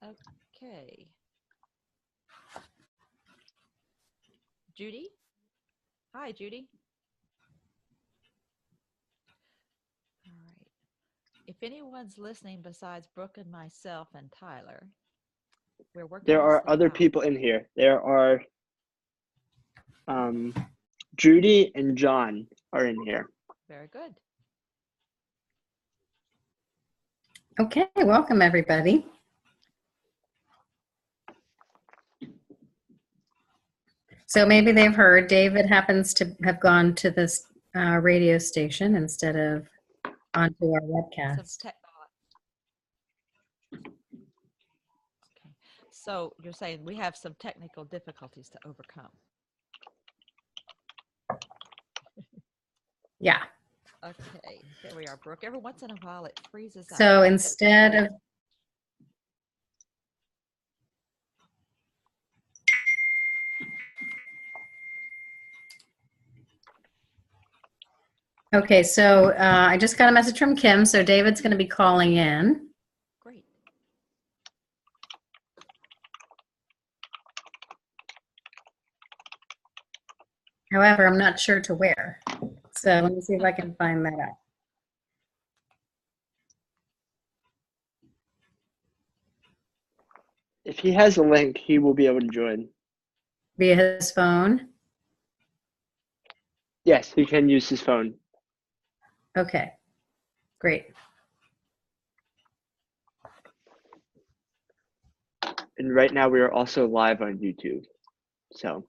Okay. Judy? Hi, Judy. All right. If anyone's listening besides Brooke and myself and Tyler, we're working There this are thing other out. people in here. There are Judy and John are in here. Very good. Okay, welcome everybody. So maybe they've heard David happens to have gone to this radio station instead of onto our webcast. Okay. So you're saying we have some technical difficulties to overcome. Yeah. Okay, there we are, Brooke. Every once in a while it freezes out. So instead of Okay, so I just got a message from Kim, so David's going to be calling in. Great. However, I'm not sure to where. So let me see if I can find that out. If he has a link, he will be able to join. Via his phone? Yes, he can use his phone. Okay, great. And right now we are also live on YouTube. So.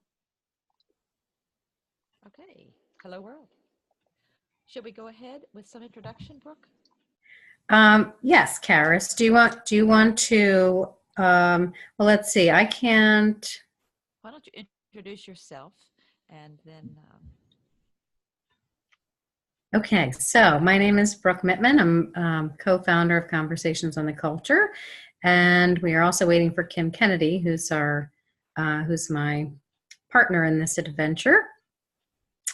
Okay. Hello, world. Should we go ahead with some introduction, Brooke? Yes, Karis. Do you want to? Well, let's see. I can't. Why don't you introduce yourself and then. Okay, so my name is Brooke Mittman. I'm co-founder of Conversations on the Culture, and we are also waiting for Kim Kennedy, who's my partner in this adventure.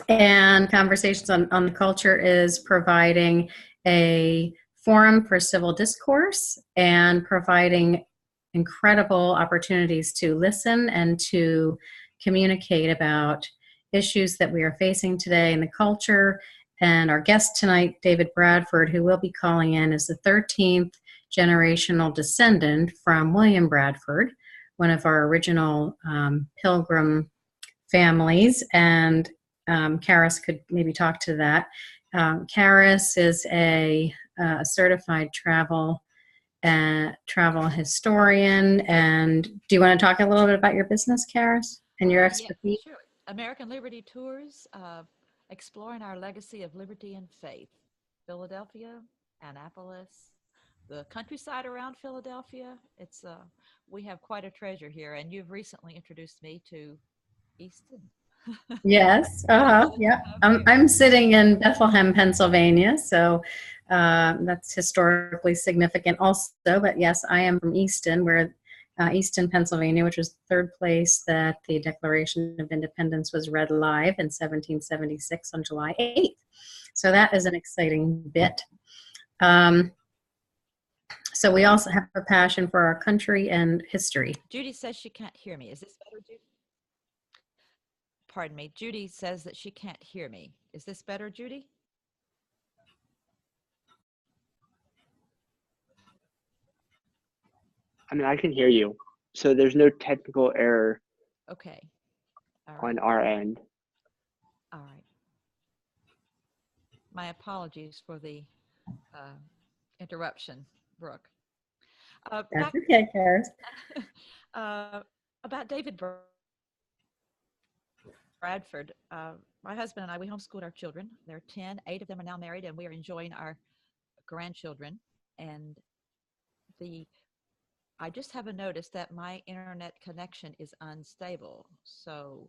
And Conversations on the Culture is providing a forum for civil discourse and providing incredible opportunities to listen and to communicate about issues that we are facing today in the culture. And our guest tonight, David Bradford, who will be calling in, is the 13th generational descendant from William Bradford, one of our original pilgrim families. And Karis could maybe talk to that. Karis is a certified travel historian. And do you want to talk a little bit about your business, Karis, and your expertise? Yeah, sure. American Liberty Tours, exploring our legacy of liberty and faith. Philadelphia, Annapolis, the countryside around Philadelphia. It's we have quite a treasure here, and you've recently introduced me to Easton. Yes. Yeah. I'm sitting in Bethlehem, Pennsylvania, so that's historically significant also. But yes, I am from Easton, Easton, Pennsylvania, which was the third place that the Declaration of Independence was read live in 1776 on July 8th. So that is an exciting bit. So we also have a passion for our country and history. Judy says she can't hear me. Is this better, Judy? Pardon me. Judy says that she can't hear me. Is this better, Judy? I mean, I can hear you. So there's no technical error Okay. on our end. All right. My apologies for the interruption, Brooke. That's okay, Karis. About David Bradford, my husband and I, we homeschooled our children. They're 10, 8 of them are now married, and we are enjoying our grandchildren. And I just have a notice that my internet connection is unstable. So,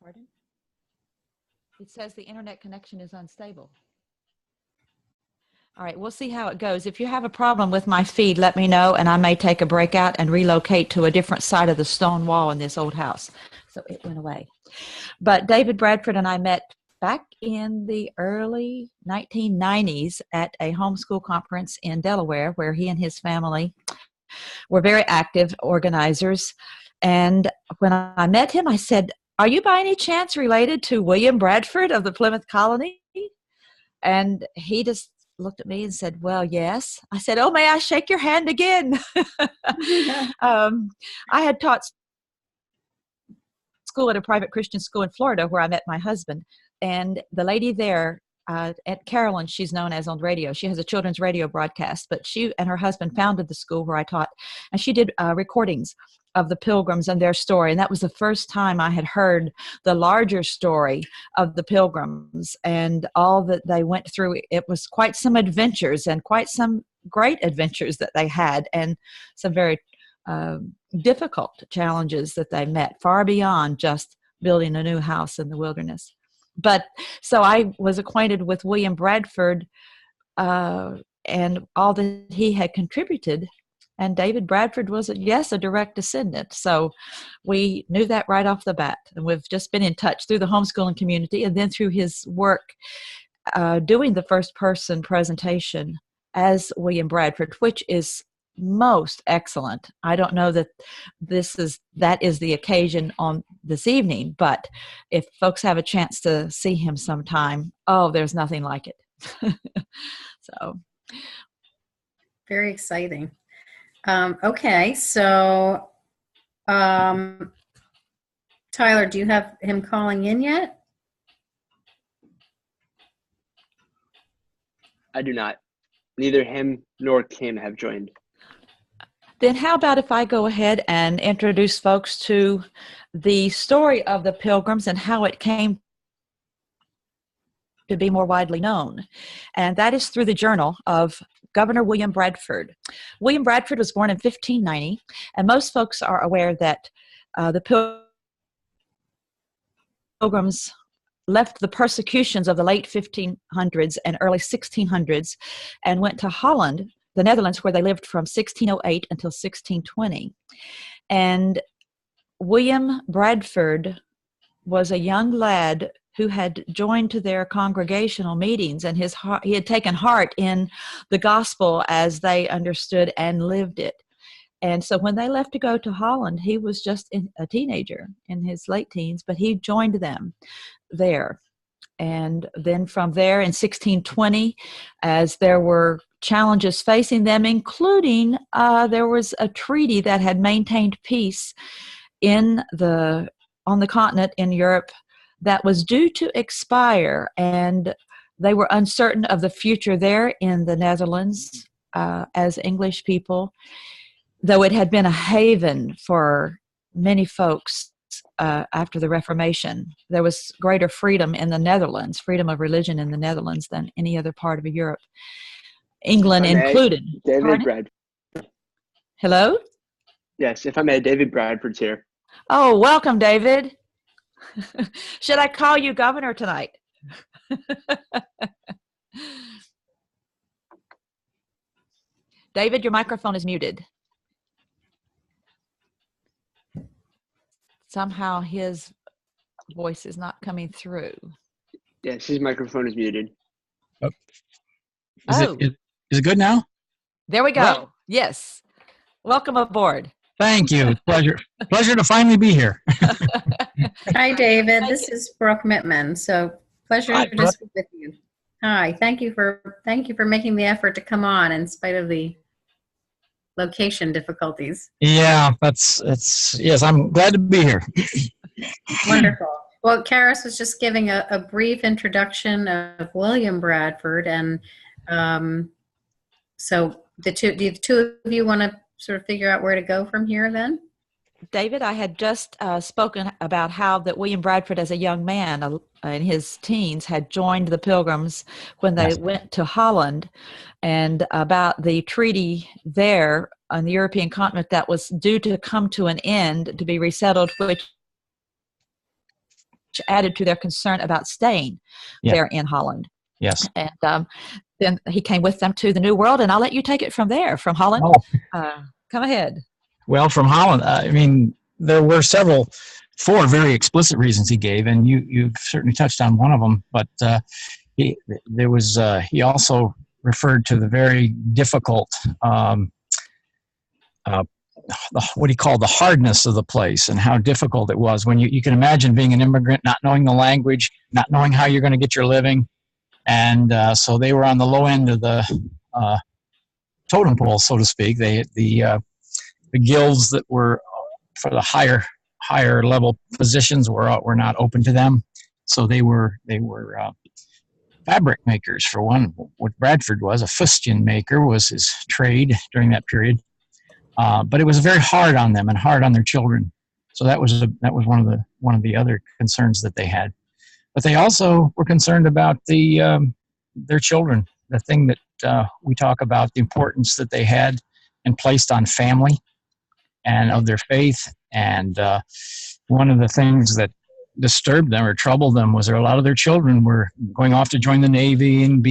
pardon? It says the internet connection is unstable. All right, we'll see how it goes. If you have a problem with my feed, let me know, and I may take a break out and relocate to a different side of the stone wall in this old house. So it went away. But David Bradford and I met back in the early 1990s at a homeschool conference in Delaware, where he and his family were very active organizers. And when I met him, I said, "Are you by any chance related to William Bradford of the Plymouth Colony?" And he just looked at me and said, "Well, yes." I said, "Oh, may I shake your hand again?" I had taught school at a private Christian school in Florida where I met my husband. And the lady there, at Carolyn, she's known as on radio. She has a children's radio broadcast, but she and her husband founded the school where I taught. And she did recordings of the Pilgrims and their story. And that was the first time I had heard the larger story of the Pilgrims and all that they went through. It was quite some adventures and quite some great adventures that they had, and some very difficult challenges that they met, far beyond just building a new house in the wilderness. But so I was acquainted with William Bradford and all that he had contributed. And David Bradford was, yes, a direct descendant. So we knew that right off the bat. And we've just been in touch through the homeschooling community and then through his work doing the first person presentation as William Bradford, which is most excellent. I don't know that that is the occasion on this evening, but if folks have a chance to see him sometime, there's nothing like it. So very exciting. Okay, so Tyler, do you have him calling in yet? I do not. Neither him nor Kim have joined. Then how about if I go ahead and introduce folks to the story of the Pilgrims and how it came to be more widely known. And that is through the journal of Governor William Bradford. William Bradford was born in 1590, and most folks are aware that the Pilgrims left the persecutions of the late 1500s and early 1600s and went to Holland, the Netherlands, where they lived from 1608 until 1620. And William Bradford was a young lad who had joined to their congregational meetings, and he had taken heart in the gospel as they understood and lived it. And so when they left to go to Holland, he was just a teenager in his late teens, but he joined them there. And then from there in 1620, as there were challenges facing them, including there was a treaty that had maintained peace on the continent in Europe that was due to expire, and they were uncertain of the future there in the Netherlands as English people, though it had been a haven for many folks after the Reformation. There was greater freedom in the Netherlands, freedom of religion in the Netherlands than any other part of Europe, England included. David Bradford. Hello? Yes, if I may, David Bradford's here. Oh, welcome, David. Should I call you governor tonight? David, your microphone is muted. Somehow his voice is not coming through. Yes, his microphone is muted. Is it good now? There we go. Well, yes. Welcome aboard. Thank you. Pleasure to finally be here. Hi, David. This is Brooke Mittman. So pleasure Hi, to Brooke. speak with you. Hi. Thank you for making the effort to come on in spite of the location difficulties. Yeah, yes, I'm glad to be here. Wonderful. Well, Karis was just giving a brief introduction of William Bradford, and so do the two of you want to sort of figure out where to go from here then? David, I had just spoken about how that William Bradford, as a young man in his teens, had joined the Pilgrims when they went to Holland, and about the treaty there on the European continent that was due to come to an end, to be resettled, which added to their concern about staying there in Holland. Yes. And then he came with them to the New World, and I'll let you take it from there, from Holland. Come ahead. Well, from Holland, I mean, there were four very explicit reasons he gave, and you've certainly touched on one of them. But he also referred to the very difficult what he called the hardness of the place and how difficult it was. When you can imagine being an immigrant, not knowing the language, not knowing how you're going to get your living. And so they were on the low end of the totem pole, so to speak. The guilds that were for the higher level positions were not open to them. So they were fabric makers, for one. What Bradford was, a fustian maker, was his trade during that period. But it was very hard on them and hard on their children. So that was one of the other concerns that they had. But they also were concerned about their children. The thing that we talk about, the importance that they had and placed on family and of their faith. And one of the things that disturbed them or troubled them was that a lot of their children were going off to join the Navy and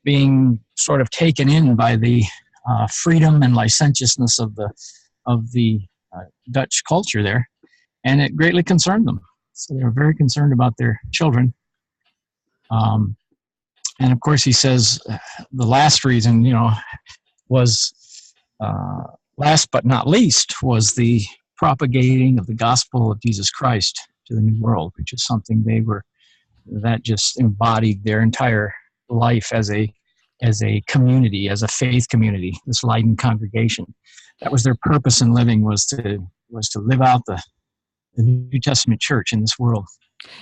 being sort of taken in by the freedom and licentiousness of the Dutch culture there, and it greatly concerned them. So they were very concerned about their children. And of course, he says the last reason, was last but not least, was the propagating of the gospel of Jesus Christ to the New World, which is something that just embodied their entire life as a community, as a faith community, this Leiden congregation. That was their purpose in living, was to live out the New Testament church in this world.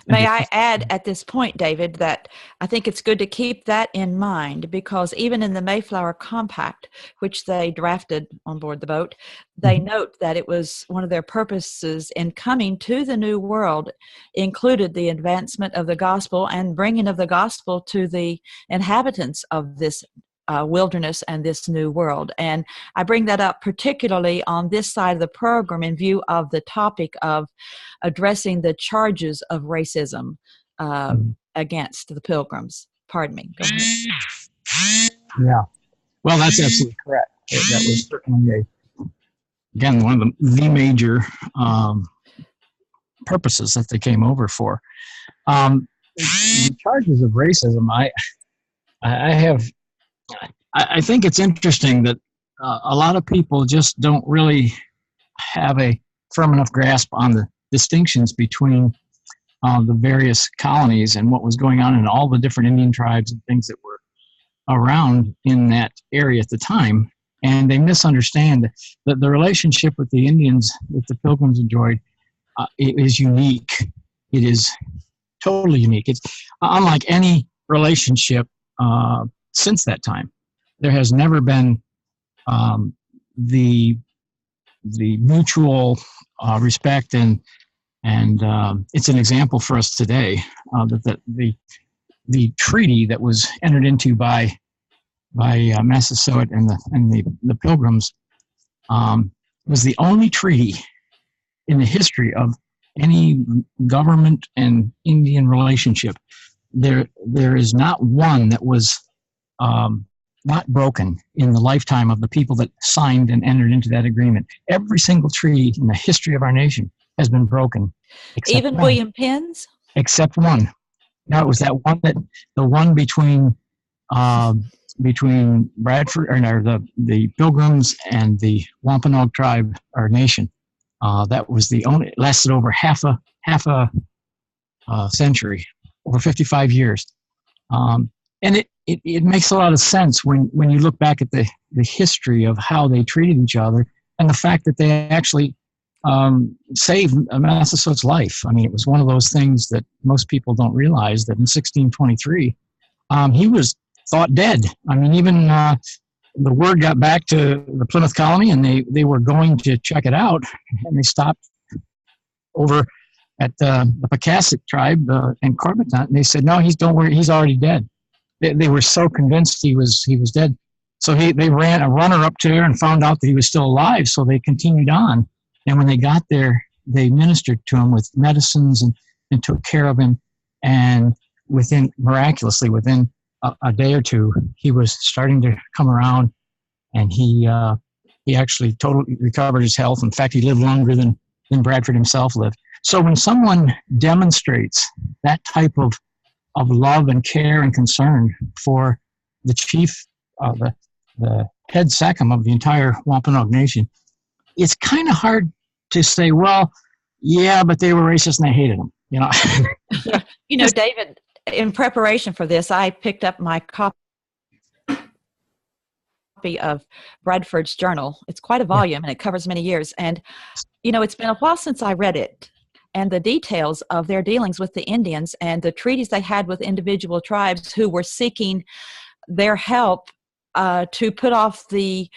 May I add at this point, David, that I think it's good to keep that in mind, because even in the Mayflower Compact, which they drafted on board the boat, they note that it was one of their purposes in coming to the New World included the advancement of the gospel and bringing of the gospel to the inhabitants of this wilderness and this new world. And I bring that up particularly on this side of the program in view of the topic of addressing the charges of racism against the Pilgrims. Pardon me. Go ahead. Yeah. Well, that's absolutely correct. That was certainly, again, one of the major purposes that they came over for. The charges of racism, I think it's interesting that a lot of people just don't really have a firm enough grasp on the distinctions between the various colonies and what was going on in all the different Indian tribes and things that were around in that area at the time. And they misunderstand that the relationship with the Indians that the Pilgrims enjoyed it is unique. It is totally unique. It's unlike any relationship since that time. There has never been the mutual respect, and it's an example for us today that the treaty that was entered into by Massasoit and the Pilgrims was the only treaty in the history of any government and Indian relationship. There is not one that was not broken in the lifetime of the people that signed and entered into that agreement. Every single treaty in the history of our nation has been broken. Even William Penn's? Except one. Now it was the one between Bradford or the Pilgrims and the Wampanoag tribe or nation. That was the only. It lasted over half a century, over 55 years. And it makes a lot of sense when you look back at the history of how they treated each other and the fact that they actually saved Massasoit's life. I mean, it was one of those things that most people don't realize, that in 1623, he was thought dead. I mean, even the word got back to the Plymouth colony, and they were going to check it out, and they stopped over at the Pecasset tribe in Corbitant, and they said, "No, don't worry, he's already dead." They were so convinced he was dead. So they ran a runner up to there and found out that he was still alive. So they continued on. And when they got there, they ministered to him with medicines and took care of him. And miraculously, within a day or two, he was starting to come around, and he actually totally recovered his health. In fact, he lived longer than Bradford himself lived. So when someone demonstrates that type of love and care and concern for the chief, the head Sachem of the entire Wampanoag Nation, it's kind of hard to say, well, yeah, but they were racist and I hated them. You know. You know, David, in preparation for this, I picked up my copy of Bradford's journal. It's quite a volume and it covers many years. And, you know, it's been a while since I read it. And the details of their dealings with the Indians and the treaties they had with individual tribes who were seeking their help to put off the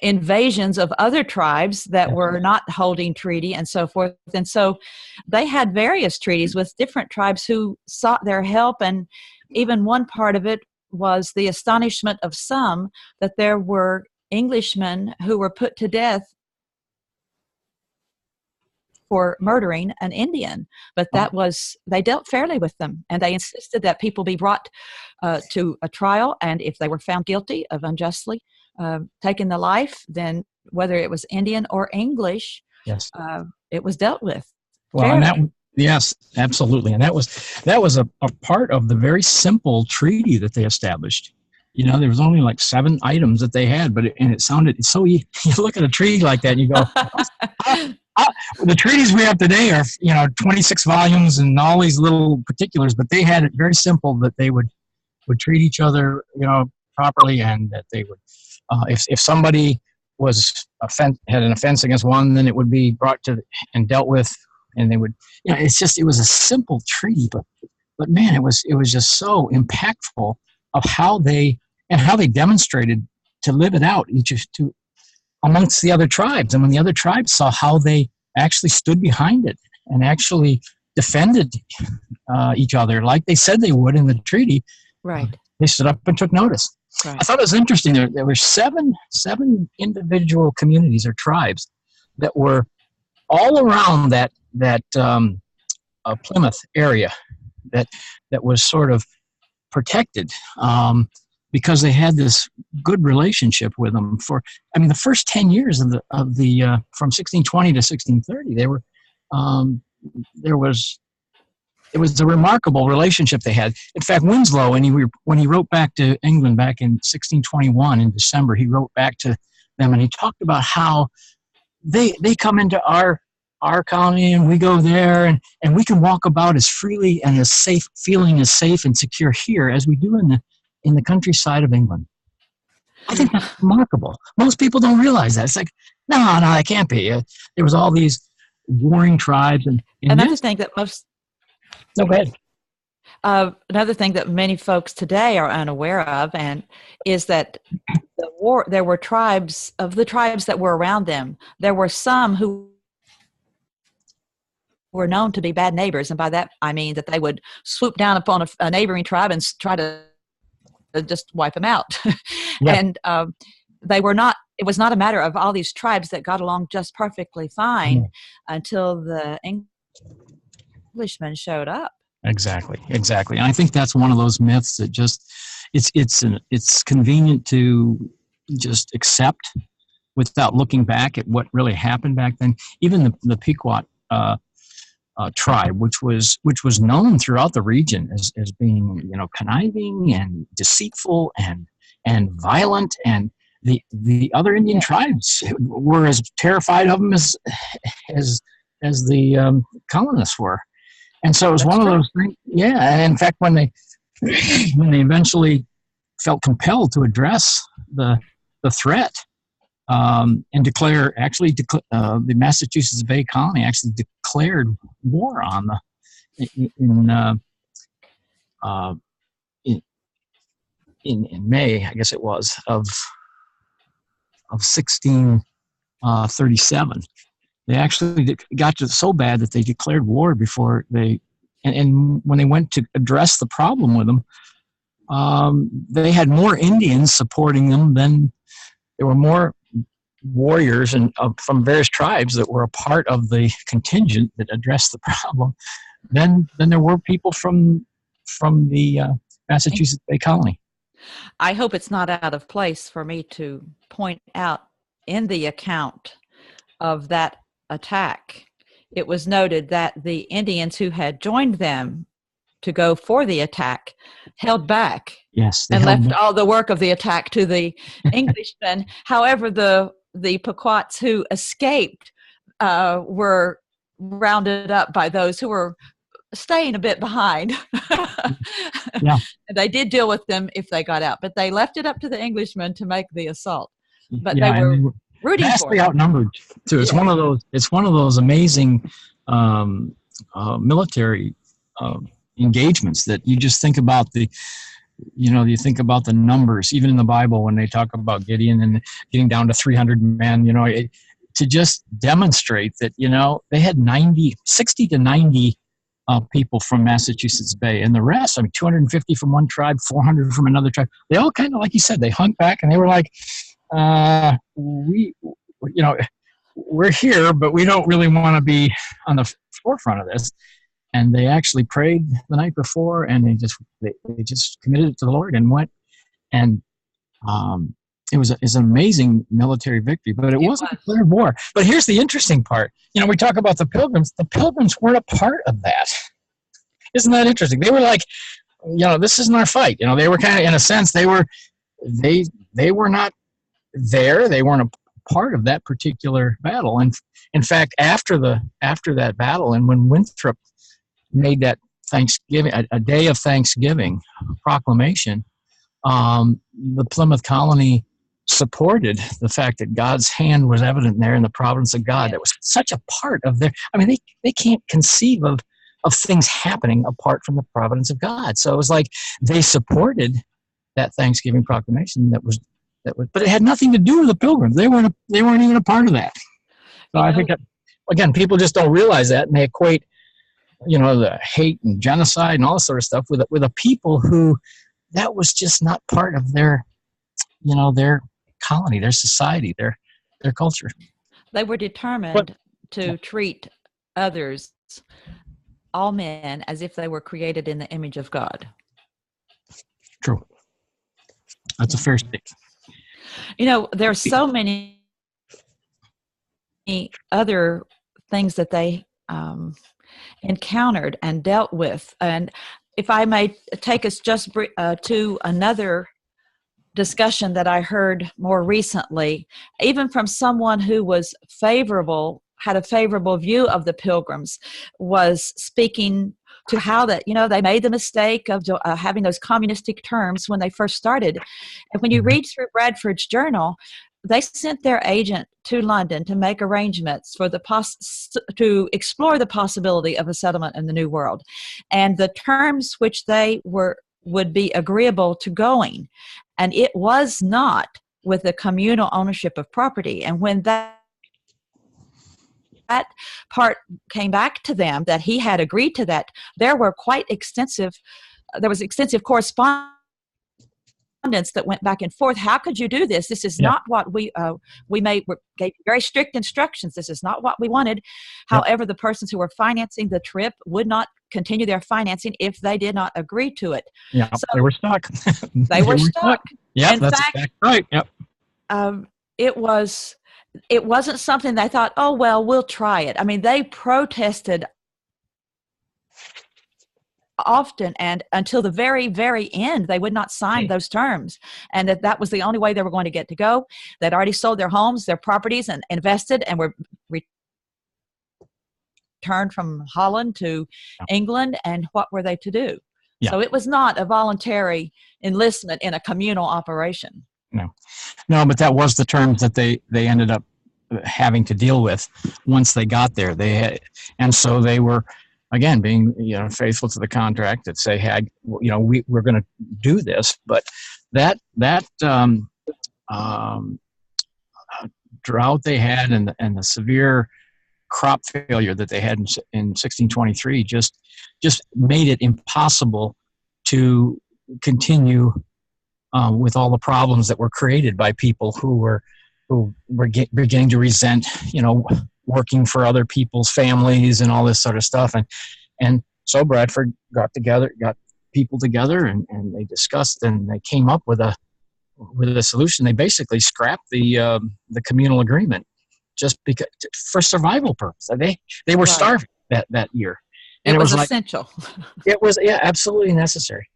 invasions of other tribes that were not holding treaty and so forth. And so they had various treaties with different tribes who sought their help. And even one part of it was the astonishment of some that there were Englishmen who were put to death for murdering an Indian, but that was, they dealt fairly with them, and they insisted that people be brought to a trial, and if they were found guilty of unjustly taking the life, then whether it was Indian or English, Yes. It was dealt with. Well, and that, yes, absolutely, and that was a part of the very simple treaty that they established. You know, there was only like 7 items that they had, but it sounded so. You look at a treaty like that, and you go, the treaties we have today are 26 volumes and all these little particulars, but they had it very simple that they would treat each other properly, and that they would if somebody had an offense against one, then it would be brought to and dealt with, and they would it was a simple treaty, but man, it was just so impactful of how they demonstrated to live it out amongst the other tribes. And when the other tribes saw how they actually stood behind it and actually defended each other like they said they would in the treaty, right, they stood up and took notice. Right. I thought it was interesting. There were seven individual communities or tribes that were all around that Plymouth area that was sort of protected because they had this good relationship with them. The first 10 years of the from 1620 to 1630, it was a remarkable relationship they had. In fact, Winslow, when he wrote back to England back in 1621 in December, he wrote back to them and he talked about how they come into our colony and we go there and we can walk about as freely and feeling as safe and secure here as we do in the countryside of England. I think that's remarkable. Most people don't realize that. It's like, no, that can't be. There was all these warring tribes and another thing that most. No, go ahead. Another thing that many folks today are unaware of, and is that there were tribes that were around them. There were some who were known to be bad neighbors, and by that I mean that they would swoop down upon a neighboring tribe and try to just wipe them out. Yep. And they were not. It was not a matter of all these tribes that got along just perfectly fine until the Englishmen showed up. Exactly. And I think that's one of those myths that just it's convenient to just accept without looking back at what really happened back then. Even the Pequot tribe, which was known throughout the region as being conniving and deceitful and violent, and the other Indian tribes were as terrified of them as the colonists were. And so it was one of those things. Yeah, and in fact, when they eventually felt compelled to address the threat and declare, the Massachusetts Bay Colony actually declared war on in May, I guess it was, of 1637. They actually got so bad that they declared war before they, and when they went to address the problem with them, they had more Indians supporting them than there were more warriors from various tribes that were a part of the contingent that addressed the problem than there were people from the Massachusetts Bay Colony. I hope it's not out of place for me to point out in the account of that attack, it was noted that the Indians who had joined them to go for the attack held back. Yes, and left all the work of the attack to the Englishmen. However, the the Pequots who escaped were rounded up by those who were staying a bit behind. Yeah. They did deal with them if they got out, but they left it up to the Englishmen to make the assault. But Yeah, they and were they were rooting for vastly them. outnumbered too. It's Yeah. one of those. It's one of those amazing military engagements that you just think about you think about the numbers, even in the Bible when they talk about Gideon and getting down to 300 men. To just demonstrate that they had 60 to 90 people from Massachusetts Bay, and the rest, 250 from one tribe, 400 from another tribe. They all kind of, like you said, they hung back and they were like, we're here, but we don't really want to be on the forefront of this. And they actually prayed the night before, and they just committed it to the Lord and went. And it was an amazing military victory, but it wasn't a clear war. But here's the interesting part. We talk about the Pilgrims. The Pilgrims weren't a part of that. Isn't that interesting? They were like, this isn't our fight. They were kind of, in a sense, they were not there. They weren't a part of that particular battle. And in fact, after that battle, and when Winthrop made that Thanksgiving, a day of Thanksgiving proclamation, the Plymouth colony supported the fact that God's hand was evident there in the providence of God. That was such a part of their, they can't conceive of things happening apart from the providence of God. So it was like they supported that Thanksgiving proclamation that was, but it had nothing to do with the Pilgrims. They weren't even a part of that. So I think, again, people just don't realize that, and they equate, the hate and genocide and all this sort of stuff with a people who that was just not part of their, their colony, their society, their culture. They were determined to treat others, all men, as if they were created in the image of God. True. That's a fair statement. There are so many other things that they encountered and dealt with. And if I may take us just to another discussion that I heard more recently, even from someone who was had a favorable view of the Pilgrims, was speaking to how that, they made the mistake of having those communistic terms when they first started. And when you read through Bradford's journal, they sent their agent to London to make arrangements for to explore the possibility of a settlement in the New World, and the terms which they would be agreeable to going. And it was not with the communal ownership of property. And when that part came back to them, that he had agreed to that, there was extensive correspondence that went back and forth. How could you do this? This is not what we gave very strict instructions. This is not what we wanted. However, the persons who were financing the trip would not continue their financing if they did not agree to it. Yeah, so they were stuck. They were stuck. Yeah, in that's fact, exactly right. Yep. It wasn't something they thought, oh, well, we'll try it. They protested often, and until the very, very end, they would not sign those terms, and that was the only way they were going to get to go. They'd already sold their homes, their properties, and invested, and were returned from Holland to England, and what were they to do? Yeah. So it was not a voluntary enlistment in a communal operation. No, but that was the terms that they ended up having to deal with once they got there. And so they were, again, being faithful to the contract that say, hey, we're going to do this. But that drought they had and the severe crop failure that they had in 1623 just made it impossible to continue with all the problems that were created by people who were beginning to resent, working for other people's families and all this sort of stuff. And so Bradford got people together and they discussed, and they came up with a solution. They basically scrapped the communal agreement just because, for survival purposes. They were starving that year. And it was essential. It was absolutely necessary.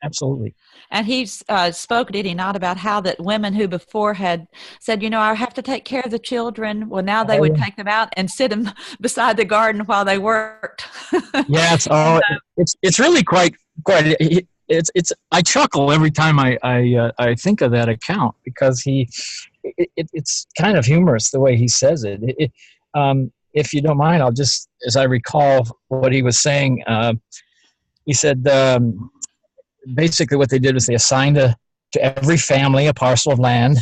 Absolutely. And he spoke, did he not, about how that women who before had said, I have to take care of the children. Well, now they Oh, would yeah. take them out and sit them beside the garden while they worked. Yeah, it's really quite it's I chuckle every time I think of that account, because it's kind of humorous the way he says it. If you don't mind, I'll just, as I recall what he was saying, he said, basically what they did was they assigned to every family a parcel of land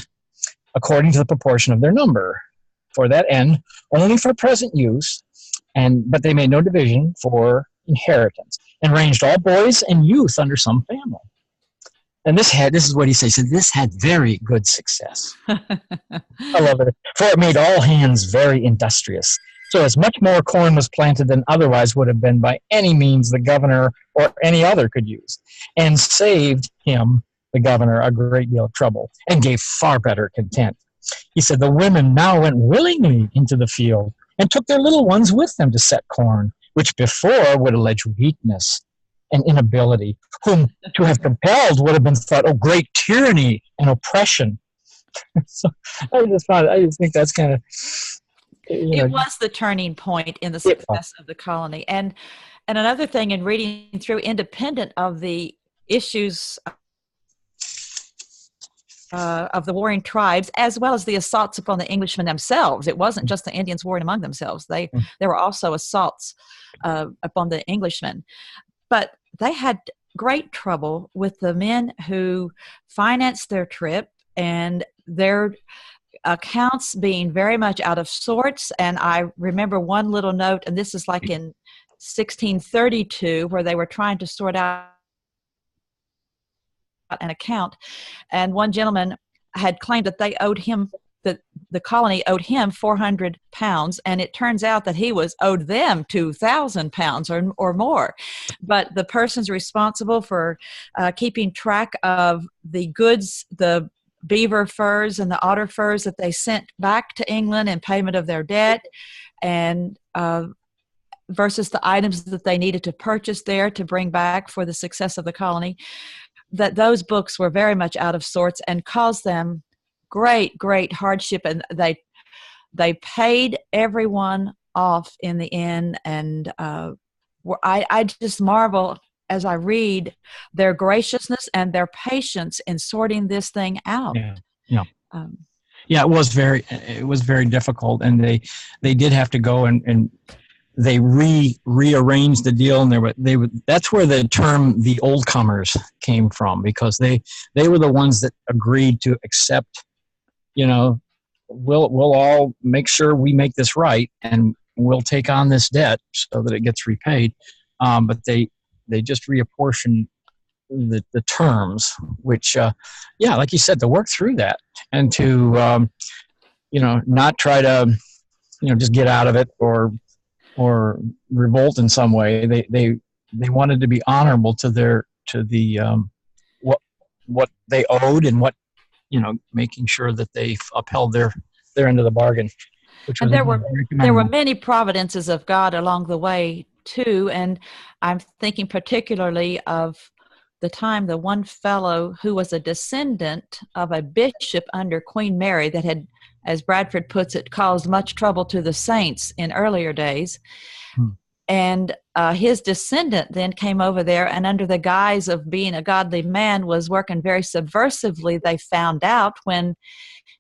according to the proportion of their number, for that end, only for present use, but they made no division for inheritance, and ranged all boys and youth under some family. And this is what he said. He said, this had very good success. I love it. For it made all hands very industrious. So as much more corn was planted than otherwise would have been by any means the governor or any other could use, and saved him, the governor, a great deal of trouble, and gave far better content. He said, the women now went willingly into the field, and took their little ones with them to set corn, which before would allege weakness and inability, whom to have compelled would have been thought, great tyranny and oppression. So I just think that's kind of, it was the turning point in the success of the colony. And another thing, in reading through, independent of the issues of the warring tribes, as well as the assaults upon the Englishmen themselves. It wasn't just the Indians warring among themselves. There were also assaults upon the Englishmen. But they had great trouble with the men who financed their trip, and their accounts being very much out of sorts. And I remember one little note, and this is like in 1632, where they were trying to sort out an account, and one gentleman had claimed that they owed him, that the colony owed him £400, and it turns out that he was owed them £2,000 or more. But the persons responsible for keeping track of the goods, the beaver furs and the otter furs that they sent back to England in payment of their debt, and versus the items that they needed to purchase there to bring back for the success of the colony, that those books were very much out of sorts and caused them great hardship. And they paid everyone off in the end. And I just marvel as I read their graciousness and their patience in sorting this thing out. Yeah. It was very difficult, and they did have to go and they rearranged the deal, and that's where the term the old comers came from, because they were the ones that agreed to accept, we'll all make sure we make this right, and we'll take on this debt so that it gets repaid. But they just reapportioned the terms, which like you said, to work through that and to not try to just get out of it or revolt in some way. They wanted to be honorable to the what they owed, and what making sure that they upheld their end of the bargain. And there were many providences of God along the way too, and I'm thinking particularly of the time the one fellow who was a descendant of a bishop under Queen Mary that had, as Bradford puts it, caused much trouble to the saints in earlier days. And his descendant then came over there, and under the guise of being a godly man was working very subversively. They found out when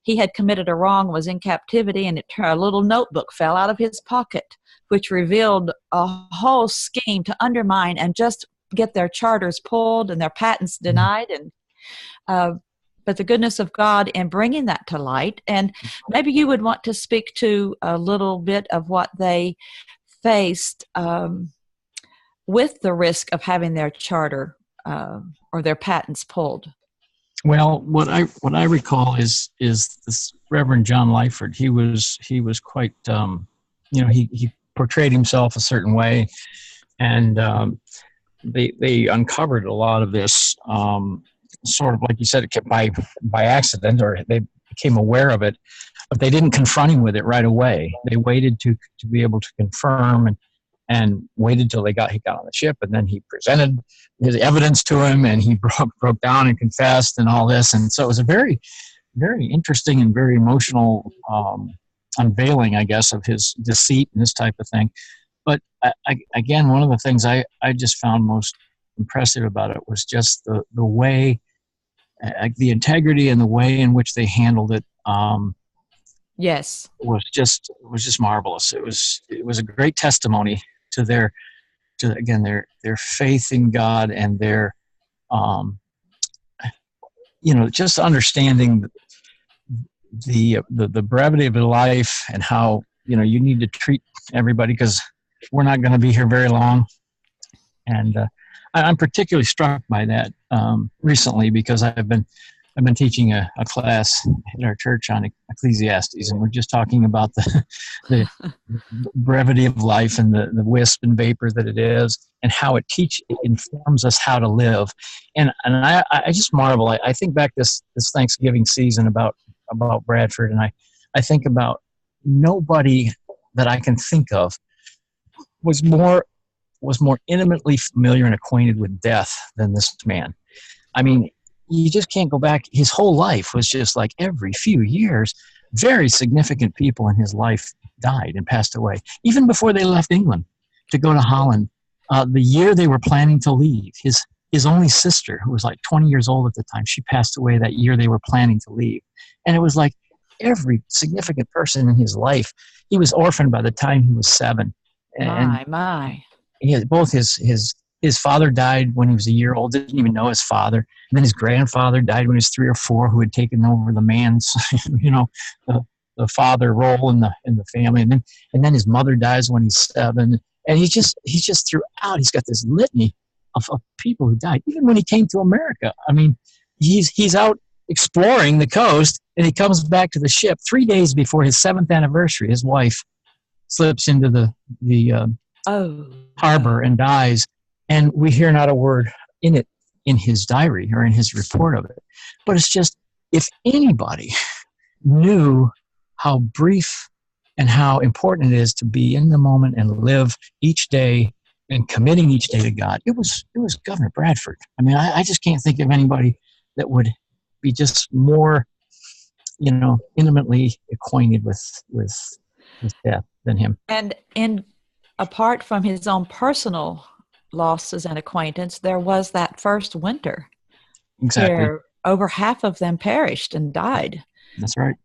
he had committed a wrong, was in captivity, and a little notebook fell out of his pocket, which revealed a whole scheme to undermine and just get their charters pulled and their patents denied. And but the goodness of God in bringing that to light. And maybe you would want to speak to a little bit of what they faced with the risk of having their charter or their patents pulled. Well, what I recall is this Reverend John Lyford. He was quite he portrayed himself a certain way, and they uncovered a lot of this sort of, like you said, by accident, or they became aware of it, but they didn't confront him with it right away. They waited to be able to confirm and waited till he got on the ship, and then he presented his evidence to him, and he broke down and confessed and all this. And so it was a very, very interesting and very emotional unveiling, I guess, of his deceit and this type of thing. But again, one of the things I just found most impressive about it was just the way, the integrity and the way in which they handled it. Yes. Was just marvelous. It was a great testimony to their faith in God, and their just understanding the brevity of life, and how you need to treat everybody, because we're not going to be here very long. And I'm particularly struck by that recently, because I've been teaching a class in our church on Ecclesiastes, and we're just talking about the brevity of life and the wisp and vapor that it is, and how it informs us how to live. And I just marvel. I think back this Thanksgiving season about Bradford, and I think about nobody that I can think of was more intimately familiar and acquainted with death than this man. I mean, you just can't go back. His whole life was just like every few years, very significant people in his life died and passed away. Even before they left England to go to Holland, the year they were planning to leave, his only sister, who was like 20 years old at the time, she passed away that year they were planning to leave. And it was like every significant person in his life. He was orphaned by the time he was 7. And My. Both his father died when he was a year old, didn't even know his father. And then his grandfather died when he was 3 or 4, who had taken over the man's, the father role in the family. And then his mother dies when he's 7. And he's just throughout, he's got this litany of people who died. Even when he came to America, I mean, he's out exploring the coast, and he comes back to the ship 3 days before his 7th anniversary. His wife slips into the harbor and dies. And we hear not a word in his diary or in his report of it. But it's just, if anybody knew how brief and how important it is to be in the moment and live each day and committing each day to God, it was Governor Bradford. I mean, I just can't think of anybody that would be just more, intimately acquainted with death than him. And apart from his own personal losses and acquaintance, there was that first winter. Exactly. Where over half of them perished and died. That's right.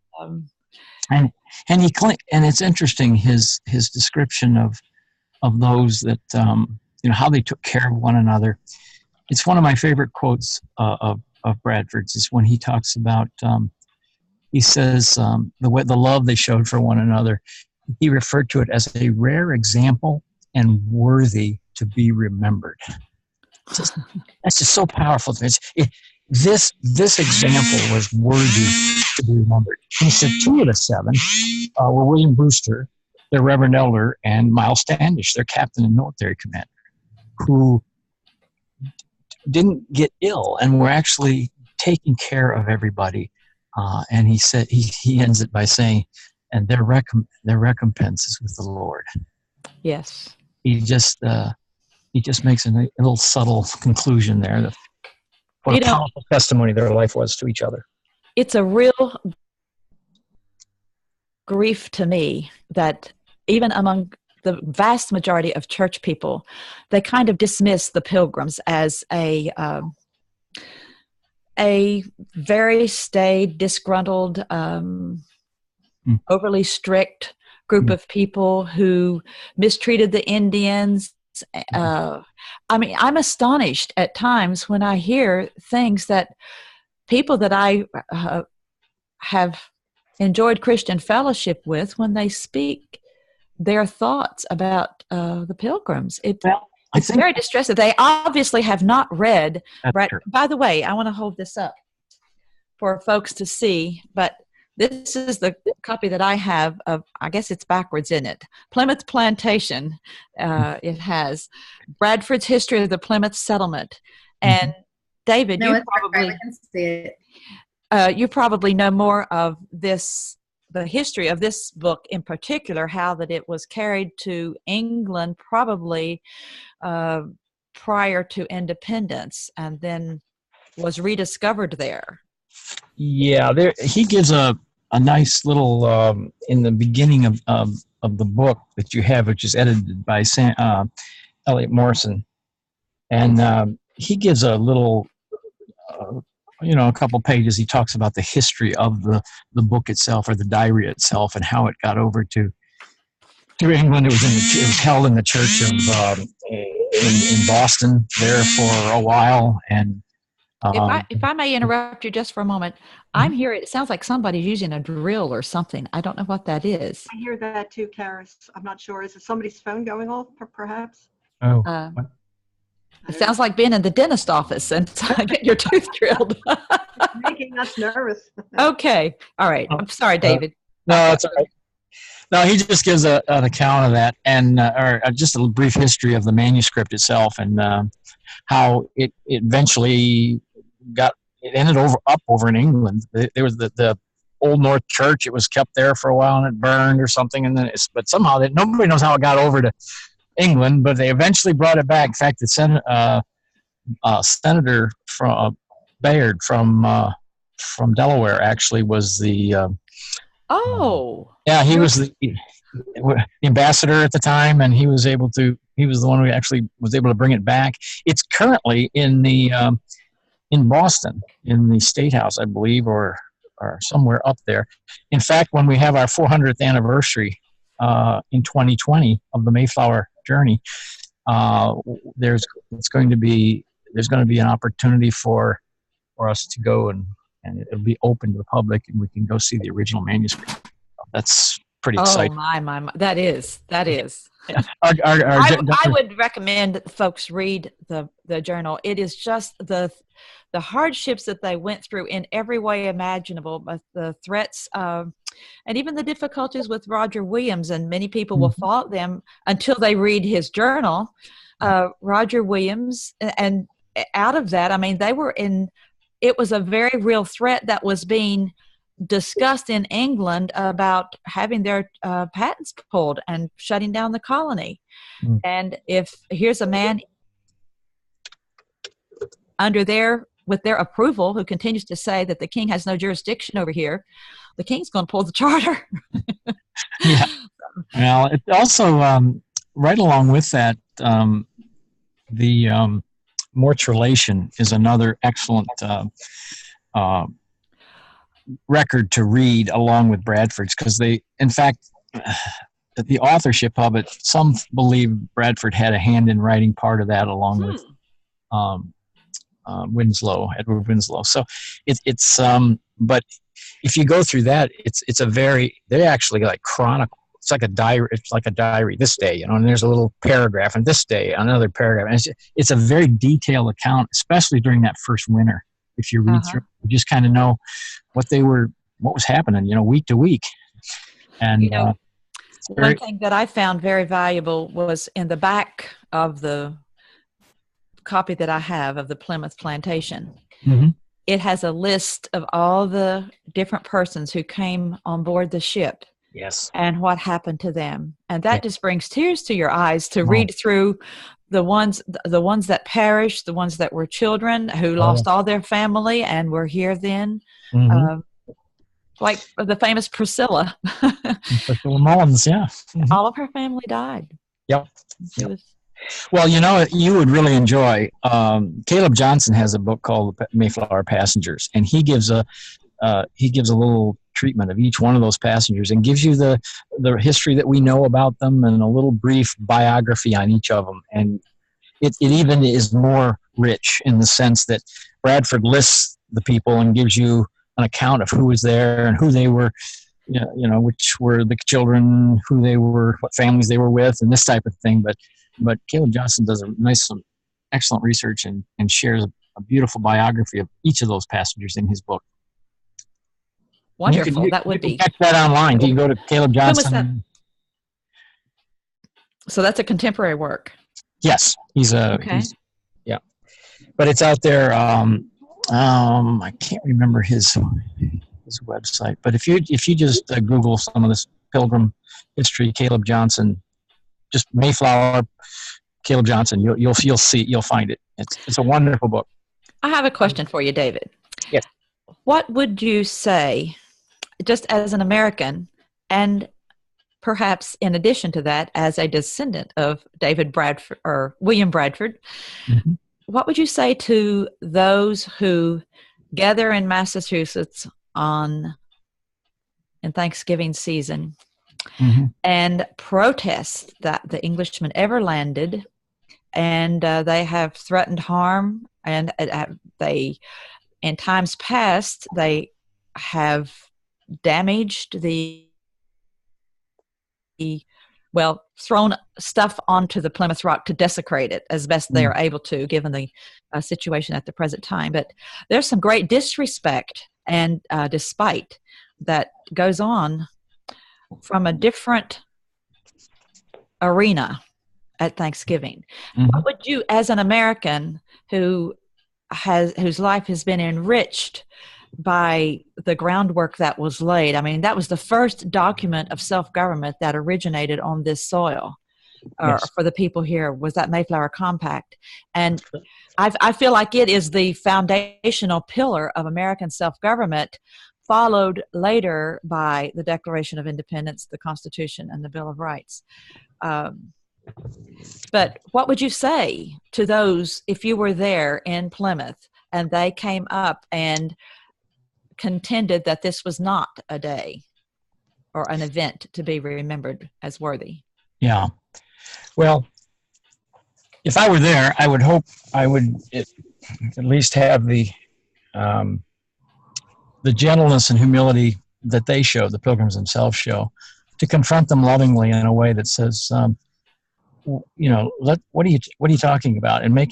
And it's interesting, his description of those that how they took care of one another. It's one of my favorite quotes of Bradford's, is when he talks about he says the love they showed for one another. He referred to it as a rare example and worthy to be remembered. That's just so powerful. This example was worthy to be remembered. And he said 2 of the 7 were William Brewster, their Reverend Elder, and Miles Standish, their captain and military commander, who didn't get ill and were actually taking care of everybody. And he said he ends it by saying, and their recompense is with the Lord. Yes. He just makes a little subtle conclusion there. What a powerful testimony their life was to each other. It's a real grief to me that even among the vast majority of church people, they kind of dismiss the Pilgrims as a very staid, disgruntled, overly strict group of people who mistreated the Indians. I mean, I'm astonished at times when I hear things that people that I have enjoyed Christian fellowship with, when they speak their thoughts about the Pilgrims. It's very distressing. They obviously have not read. By the way, I want to hold this up for folks to see, but this is the copy that I have of, I guess it's backwards in it, Plymouth Plantation. It has Bradford's History of the Plymouth Settlement. And David, you probably know more of this the history of this book in particular, how that it was carried to England probably prior to independence and then was rediscovered there. Yeah, he gives a nice little in the beginning of the book that you have, which is edited by Elliot Morrison, and he gives a little, a couple pages. He talks about the history of the book itself, or the diary itself, and how it got over to England. It was held in the church of in Boston there for a while, and. If I may interrupt you just for a moment, I'm here. It sounds like somebody's using a drill or something. I don't know what that is. I hear that too, Karis. I'm not sure. Is it somebody's phone going off, perhaps? Oh, it sounds like being in the dentist office and getting your tooth drilled. It's making us nervous. Okay. All right. I'm sorry, David. No, it's all right. No, he just gives an account of that, and or just a brief history of the manuscript itself, and how it eventually ended up over in England. There was the Old North Church. It was kept there for a while, and it burned or something, and then but somehow nobody knows how it got over to England, but they eventually brought it back. In fact, the Senator from Bayard from Delaware actually was the he was the ambassador at the time, and he was the one who actually was able to bring it back. It's currently in Boston, in the State House, I believe, or somewhere up there. In fact, when we have our 400th anniversary in 2020 of the Mayflower journey, there's going to be an opportunity for us to go, and it'll be open to the public, and we can go see the original manuscript. That's pretty exciting. Oh my! That is. I would recommend that folks read the journal. It is just the hardships that they went through in every way imaginable, but the threats and even the difficulties with Roger Williams, and many people will fault them until they read his journal. Roger Williams, and out of that, I mean, it was a very real threat that was being discussed in England about having their patents pulled and shutting down the colony. And if here's a man with their approval who continues to say that the king has no jurisdiction over here, the king's going to pull the charter. Yeah. Well, it also right along with that, the Mortuation is another excellent record to read along with Bradford's, because in fact, the authorship of it, some believe Bradford had a hand in writing part of that along with Edward Winslow. So it's but if you go through that, they're actually like chronicle. It's like a diary. It's like a diary. This day, and there's a little paragraph, and this day another paragraph, and it's a very detailed account, especially during that first winter. If you read through, you just kind of know what was happening, week to week. And one thing that I found very valuable was in the back of the copy that I have of the Plymouth Plantation. It has a list of all the different persons who came on board the ship. Yes. And what happened to them. And that just brings tears to your eyes to read through the ones that perished, the ones that were children who lost all their family and were here then. Like the famous Priscilla. Priscilla Mullins, yeah. All of her family died. Yep. Well, you would really enjoy, Caleb Johnson has a book called Mayflower Passengers, and he gives a little treatment of each one of those passengers and gives you the history that we know about them and a little brief biography on each of them. And it even is more rich in the sense that Bradford lists the people and gives you an account of who was there and who they were, which were the children, who they were, what families they were with, and this type of thing. But Caleb Johnson does some excellent research and shares a beautiful biography of each of those passengers in his book. Wonderful. That would you be. Catch that online. You can go to Caleb Johnson. So that's a contemporary work. Yes, yeah, but it's out there. I can't remember his his website. But if you just Google some of this Pilgrim history, Caleb Johnson, just Mayflower, Caleb Johnson, you'll find it. It's a wonderful book. I have a question for you, David. Yes. What would you say, just as an American, and perhaps in addition to that, as a descendant of David Bradford or William Bradford, Mm-hmm. what would you say to those who gather in Massachusetts in Thanksgiving season Mm-hmm. and protest that the Englishmen ever landed, and they have threatened harm, and they, in times past, they have damaged thrown stuff onto the Plymouth Rock to desecrate it as best they are able to, given the situation at the present time. But there's some great disrespect and despite that goes on from a different arena at Thanksgiving. Mm-hmm. What would you, as an American whose life has been enriched by the groundwork that was laid? I mean, that was the first document of self-government that originated on this soil, or Yes. for the people here, was that Mayflower Compact. And I feel like it is the foundational pillar of American self-government, followed later by the Declaration of Independence, the Constitution, and the Bill of Rights. But what would you say to those, if you were there in Plymouth and they came up and contended that this was not a day or an event to be remembered as worthy? Yeah. Well, if I were there, I would hope I would at least have the gentleness and humility that they show, the Pilgrims themselves show, to confront them lovingly in a way that says, what are you talking about, and make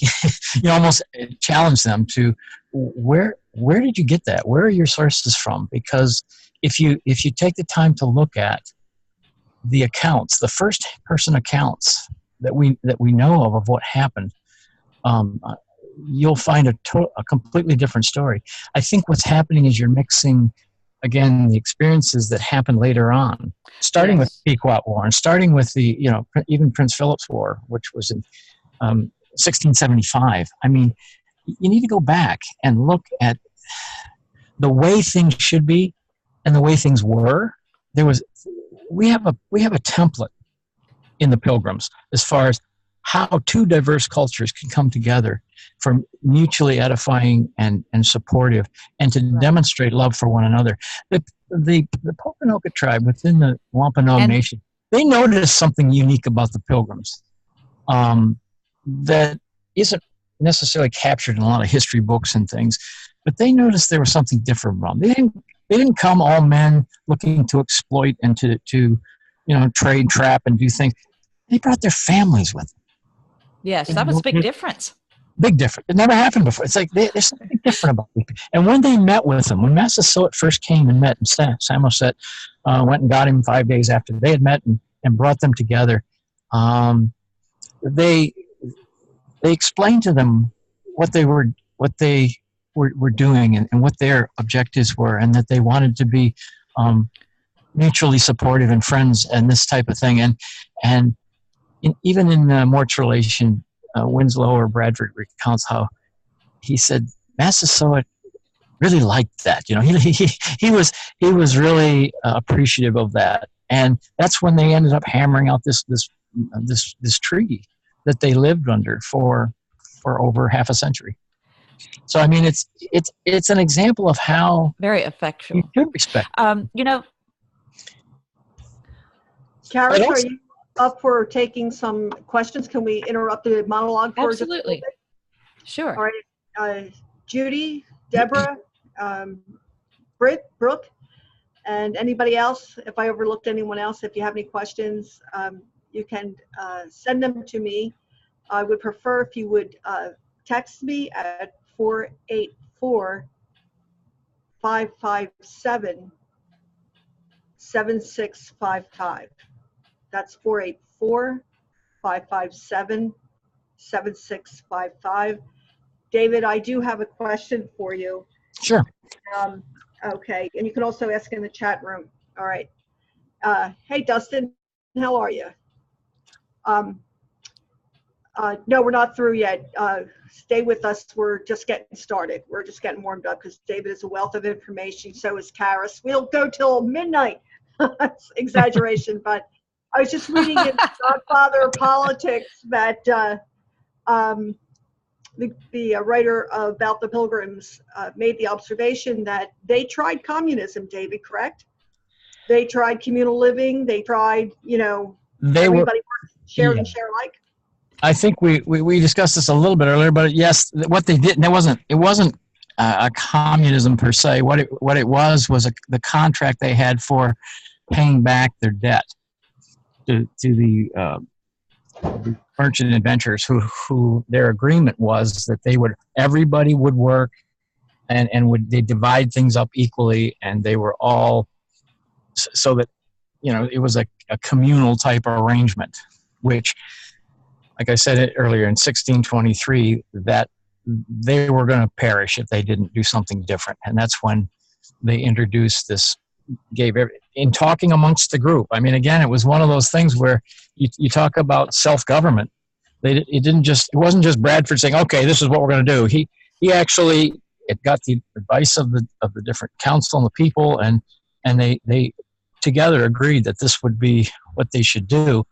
almost challenge them to where did you get that? Where are your sources from? Because if you take the time to look at the accounts, the first person accounts that we know of what happened, you'll find a completely different story. I think what's happening is you're mixing, again, the experiences that happened later on, starting with the Pequot War and starting with the, even Prince Philip's War, which was in 1675. I mean, you need to go back and look at the way things should be and the way things were. We have a template in the Pilgrims as far as how two diverse cultures can come together for mutually edifying and supportive, and to demonstrate love for one another. The Pokanoket tribe within the Wampanoag Nation, they noticed something unique about the Pilgrims that isn't necessarily captured in a lot of history books and things, but they noticed there was something different about them. They didn't come all men looking to exploit and to trade, trap, and do things. They brought their families with them. Yes, that was a big difference. Big difference. It never happened before. It's like there's something different about people. And when they met with them, when Massasoit first came and met, and Samoset went and got him 5 days after they had met and brought them together, they explained to them what they were doing and what their objectives were, and that they wanted to be mutually supportive and friends and this type of thing. And even in Mort's relation, Winslow or Bradford recounts how he said Massasoit really liked that. He was really appreciative of that, and that's when they ended up hammering out this treaty that they lived under for over half a century. So I mean, it's an example of how very effectual. You should respect. Karis, are you up for taking some questions? Can we interrupt the monologue for Absolutely. just a bit? Sure. All right. Judy, Deborah, Brooke, and anybody else. If I overlooked anyone else, if you have any questions, you can send them to me. I would prefer if you would text me at 484-557-7655. That's 484-557-7655. David, I do have a question for you. Sure. Okay, and you can also ask in the chat room. All right. Hey, Dustin, how are you? No, we're not through yet. Stay with us. We're just getting started. We're just getting warmed up because David is a wealth of information. So is Karis. We'll go till midnight. That's exaggeration, but I was just reading in Godfather of Politics that the writer about the Pilgrims made the observation that they tried communism, David, correct? They tried communal living. They tried, everybody share and share alike. I think we discussed this a little bit earlier, but yes, what they did, it wasn't a communism per se. What it was the contract they had for paying back their debt to the merchant adventurers, who their agreement was that everybody would work, and they divide things up equally, and they were all so that it was a communal type of arrangement, which, like I said earlier, in 1623, that they were going to perish if they didn't do something different. And that's when they introduced this, in talking amongst the group. I mean, again, it was one of those things where you talk about self-government. It wasn't just Bradford saying, okay, this is what we're going to do. He actually, it got the advice of the different council and the people, and they together agreed that this would be what they should do.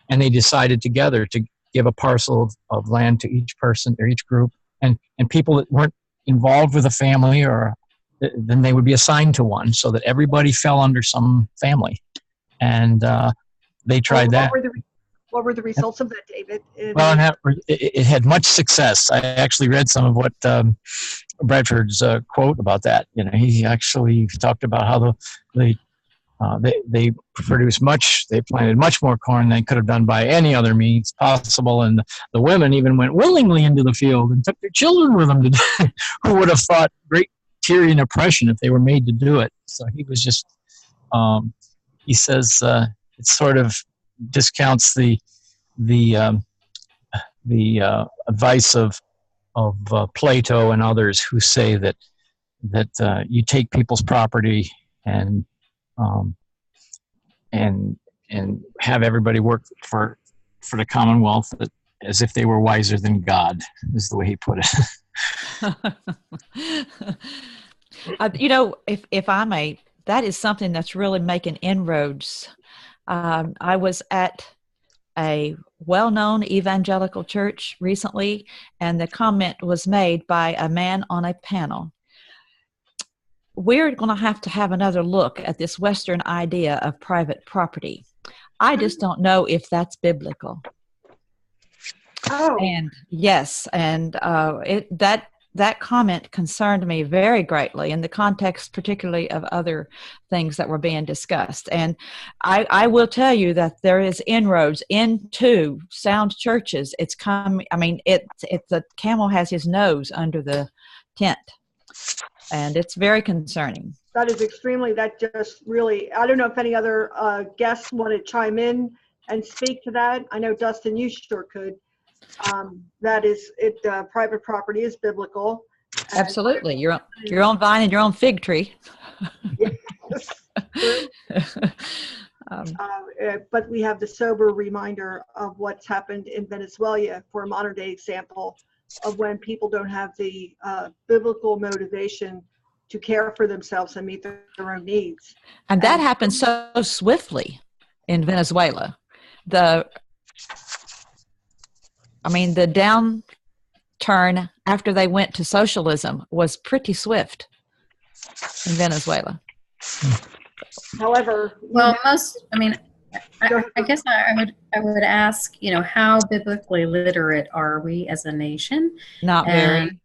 And they decided together to give a parcel of land to each person or each group, and people that weren't involved with a family, or then they would be assigned to one, so that everybody fell under some family. And they tried that. What were the results of that, David? Well, it had much success. I actually read some of what Bradford's quote about that. He actually talked about how they produced they planted much more corn than they could have done by any other means possible, and the women even went willingly into the field and took their children with them who would have fought great Tyrian oppression if they were made to do it. So he was just, he says it sort of discounts the advice of Plato and others who say that you take people's property and have everybody work for the Commonwealth as if they were wiser than God, is the way he put it. If I may, that is something that's really making inroads. I was at a well-known evangelical church recently, and the comment was made by a man on a panel. We're going to have another look at this Western idea of private property. I just don't know if that's biblical. Oh. And yes, and that comment concerned me very greatly in the context, particularly of other things that were being discussed. And I will tell you that there is inroads into sound churches. It's come. I mean, the camel has his nose under the tent. And it's very concerning. That just really, I don't know if any other guests want to chime in and speak to that. I know, Dustin, you sure could. That is, private property is biblical. Absolutely. Your own vine and your own fig tree. Yes. But we have the sober reminder of what's happened in Venezuela for a modern day example of when people don't have the biblical motivation to care for themselves and meet their own needs. And that happened so swiftly in Venezuela. The downturn after they went to socialism was pretty swift in Venezuela. However, I guess I would ask, how biblically literate are we as a nation? Not very.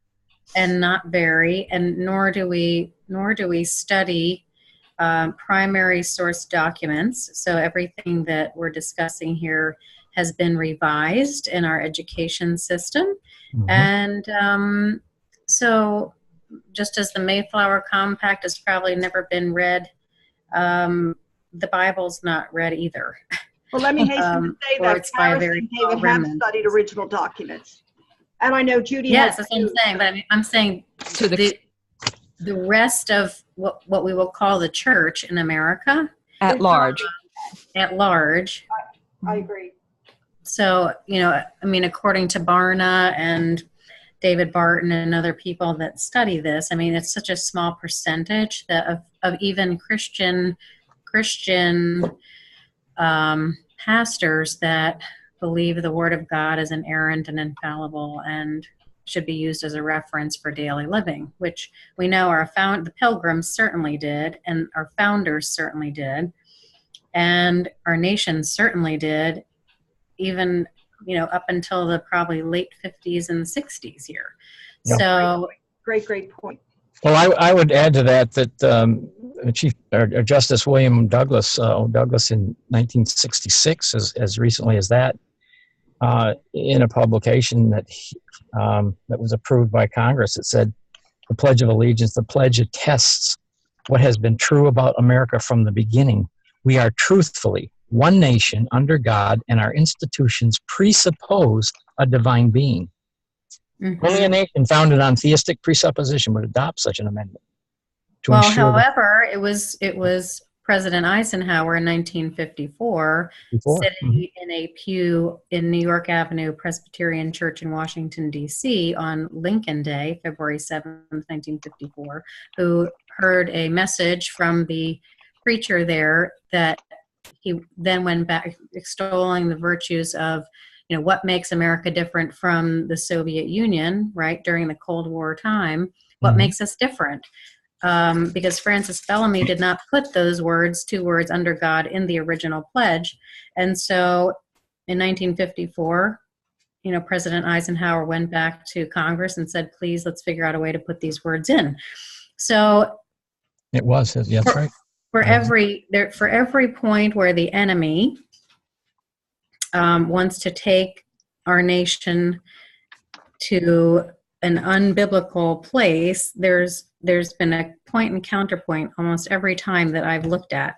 And not very, and nor do we study primary source documents. So everything that we're discussing here has been revised in our education system. Mm-hmm. And so just as the Mayflower Compact has probably never been read, the Bible's not read either. Well, let me hasten to say that Karis and David have studied original documents. And I know Judy has. Yes, that's what I'm saying. But I'm saying the rest of what we will call the church in America At large. at large. I agree. So, I mean, according to Barna and David Barton and other people that study this, I mean, it's such a small percentage that of even Christian pastors that believe the Word of God is inerrant and infallible and should be used as a reference for daily living, which we know the Pilgrims certainly did, and our founders certainly did, and our nation certainly did, even up until the probably late 50s and 60s here. Yeah. So Great point. Well, I would add to that Justice William Douglas in 1966, as recently as that, in a publication that was approved by Congress, it said, "The Pledge of Allegiance, the pledge attests what has been true about America from the beginning. We are truthfully one nation under God, and our institutions presuppose a divine being. Mm-hmm. Only a nation founded on theistic presupposition would adopt such an amendment." However, it was President Eisenhower in 1954 sitting in a pew in New York Avenue Presbyterian Church in Washington, D.C. on Lincoln Day, February 7th, 1954, who heard a message from the preacher there that he then went back extolling the virtues of, what makes America different from the Soviet Union, right, during the Cold War time. What makes us different? Because Francis Bellamy did not put those two words under God in the original pledge. And so in 1954, President Eisenhower went back to Congress and said, please, let's figure out a way to put these words in. So it was, yeah, that's right. For every point where the enemy wants to take our nation to an unbiblical place, there's been a point and counterpoint almost every time that I've looked at.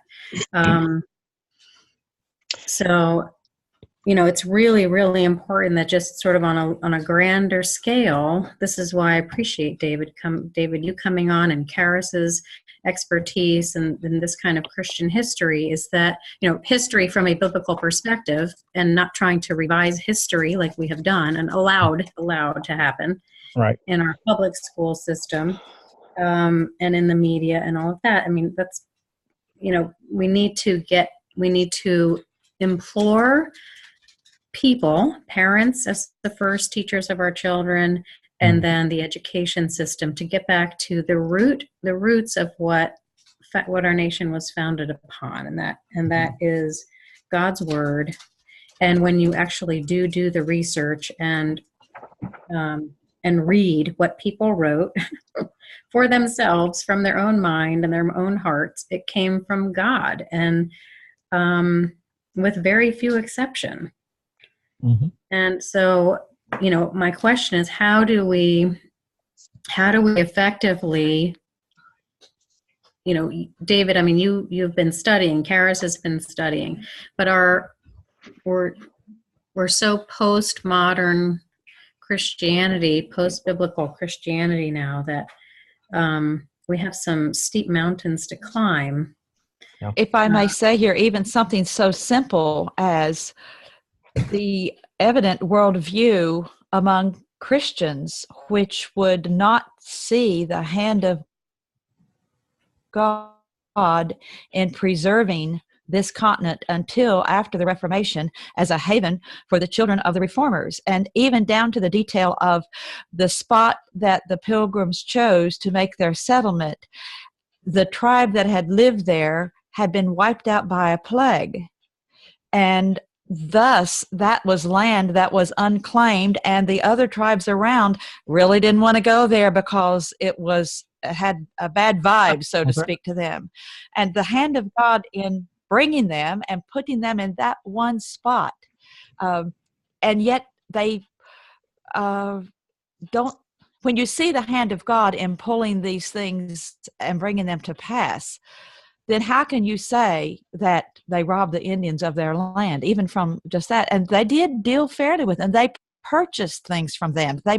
So, it's really, really important that just sort of on a grander scale, this is why I appreciate David, you coming on, and Karis's expertise and this kind of Christian history, is that, history from a biblical perspective, and not trying to revise history like we have done and allowed to happen right in our public school system, and in the media and all of that. I mean, that's, we need to implore people, parents as the first teachers of our children, and then the education system, to get back to the roots of what our nation was founded upon, and that is God's word. And when you actually do the research and read what people wrote for themselves from their own mind and their own hearts, it came from God, and with very few exception. And so, my question is, how do we effectively, David, I mean, you've been studying, Karis has been studying, but we're so postmodern Christianity, post-biblical Christianity now, that we have some steep mountains to climb. If I may say here, even something so simple as the evident worldview among Christians, which would not see the hand of God in preserving this continent until after the Reformation as a haven for the children of the reformers, and even down to the detail of the spot that the Pilgrims chose to make their settlement. The tribe that had lived there had been wiped out by a plague, and thus that was land that was unclaimed, and the other tribes around really didn't want to go there because it had a bad vibe, so to speak, to them. And the hand of God in bringing them and putting them in that one spot, and yet they don't. When you see the hand of God in pulling these things and bringing them to pass, then how can you say that they robbed the Indians of their land, even from just that? And they did deal fairly with them. They purchased things from them. They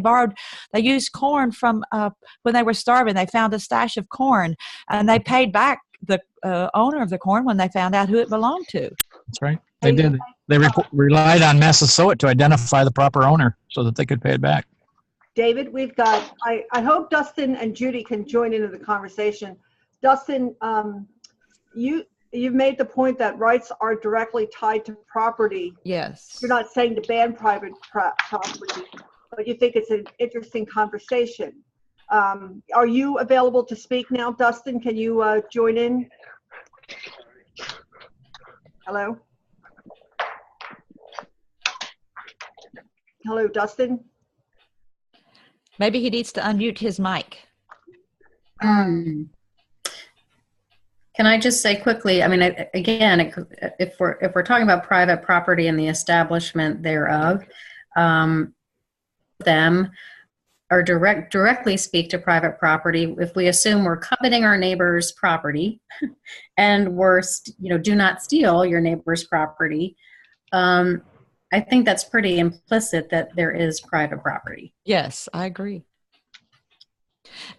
used corn from when they were starving. They found a stash of corn, and they paid back the owner of the corn when they found out who it belonged to. That's right. They did. They relied on Massasoit to identify the proper owner so that they could pay it back. David, we've got, I hope Dustin and Judy can join into the conversation. Dustin, you've made the point that rights are directly tied to property. Yes. You're not saying to ban private property, but you think it's an interesting conversation. Are you available to speak now, Dustin? Can you join in? Hello? Hello, Dustin? Maybe he needs to unmute his mic. Can I just say quickly, I mean, again, if we're talking about private property and the establishment thereof, them or directly speak to private property. If we assume we're coveting our neighbor's property and we're, do not steal your neighbor's property, I think that's pretty implicit that there is private property. Yes, I agree.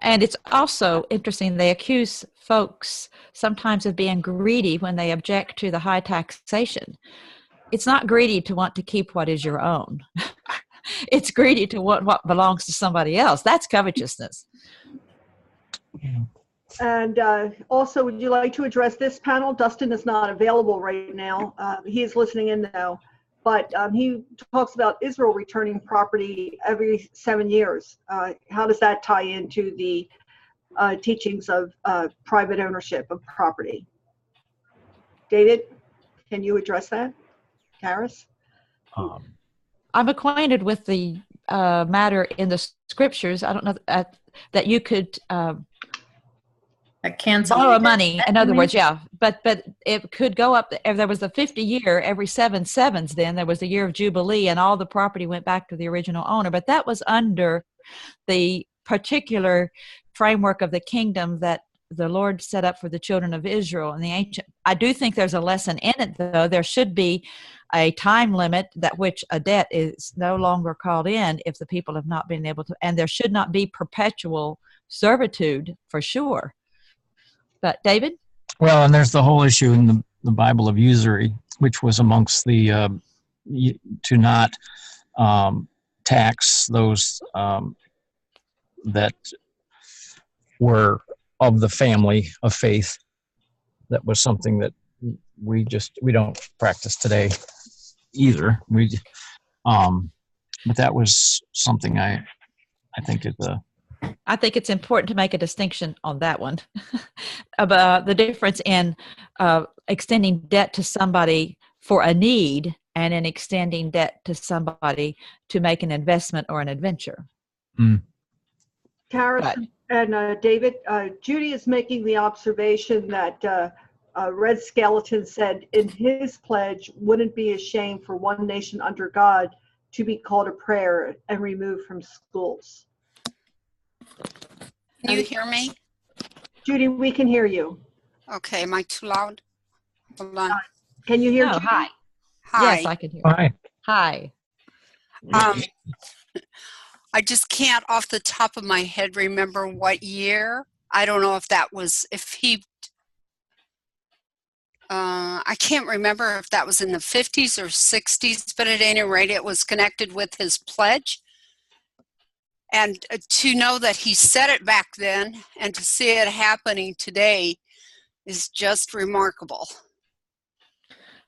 And it's also interesting, they accuse folks sometimes of being greedy when they object to the high taxation. It's not greedy to want to keep what is your own. It's greedy to want what belongs to somebody else. That's covetousness. And also, would you like to address this panel? Dustin is not available right now. He is listening in now. But he talks about Israel returning property every 7 years. How does that tie into the teachings of private ownership of property? David, can you address that? Karis? I'm acquainted with the matter in the scriptures. I don't know that you could cancel borrow money. In other words, yeah, but it could go up. If there was a 50 year, every 7 sevens, then there was a year of Jubilee, and all the property went back to the original owner. But that was under the particular framework of the kingdom that the Lord set up for the children of Israel in the ancient. I do think there's a lesson in it, though. There should be a time limit that which a debt is no longer called in if the people have not been able to, and there should not be perpetual servitude for sure. But David? Well, and there's the whole issue in the Bible of usury, which was amongst the to not tax those that were of the family of faith. That was something that we don't practice today either. But that was something I think is I think it's important to make a distinction on that one about the difference in extending debt to somebody for a need and in extending debt to somebody to make an investment or an adventure. Karis and David, Judy is making the observation that Red Skeleton said in his pledge, wouldn't be a shame for one nation under God to be called a prayer and removed from schools. Can you hear me? Judy, we can hear you. Okay, am I too loud? Hold on. Can you hear No, Judy? hi. Hi. Yes, I can hear. Hi. Hi. I just can't off the top of my head remember what year. I don't know if that was, I can't remember if that was in the 50s or 60s, but at any rate, it was connected with his pledge. And to know that he said it back then and to see it happening today is just remarkable.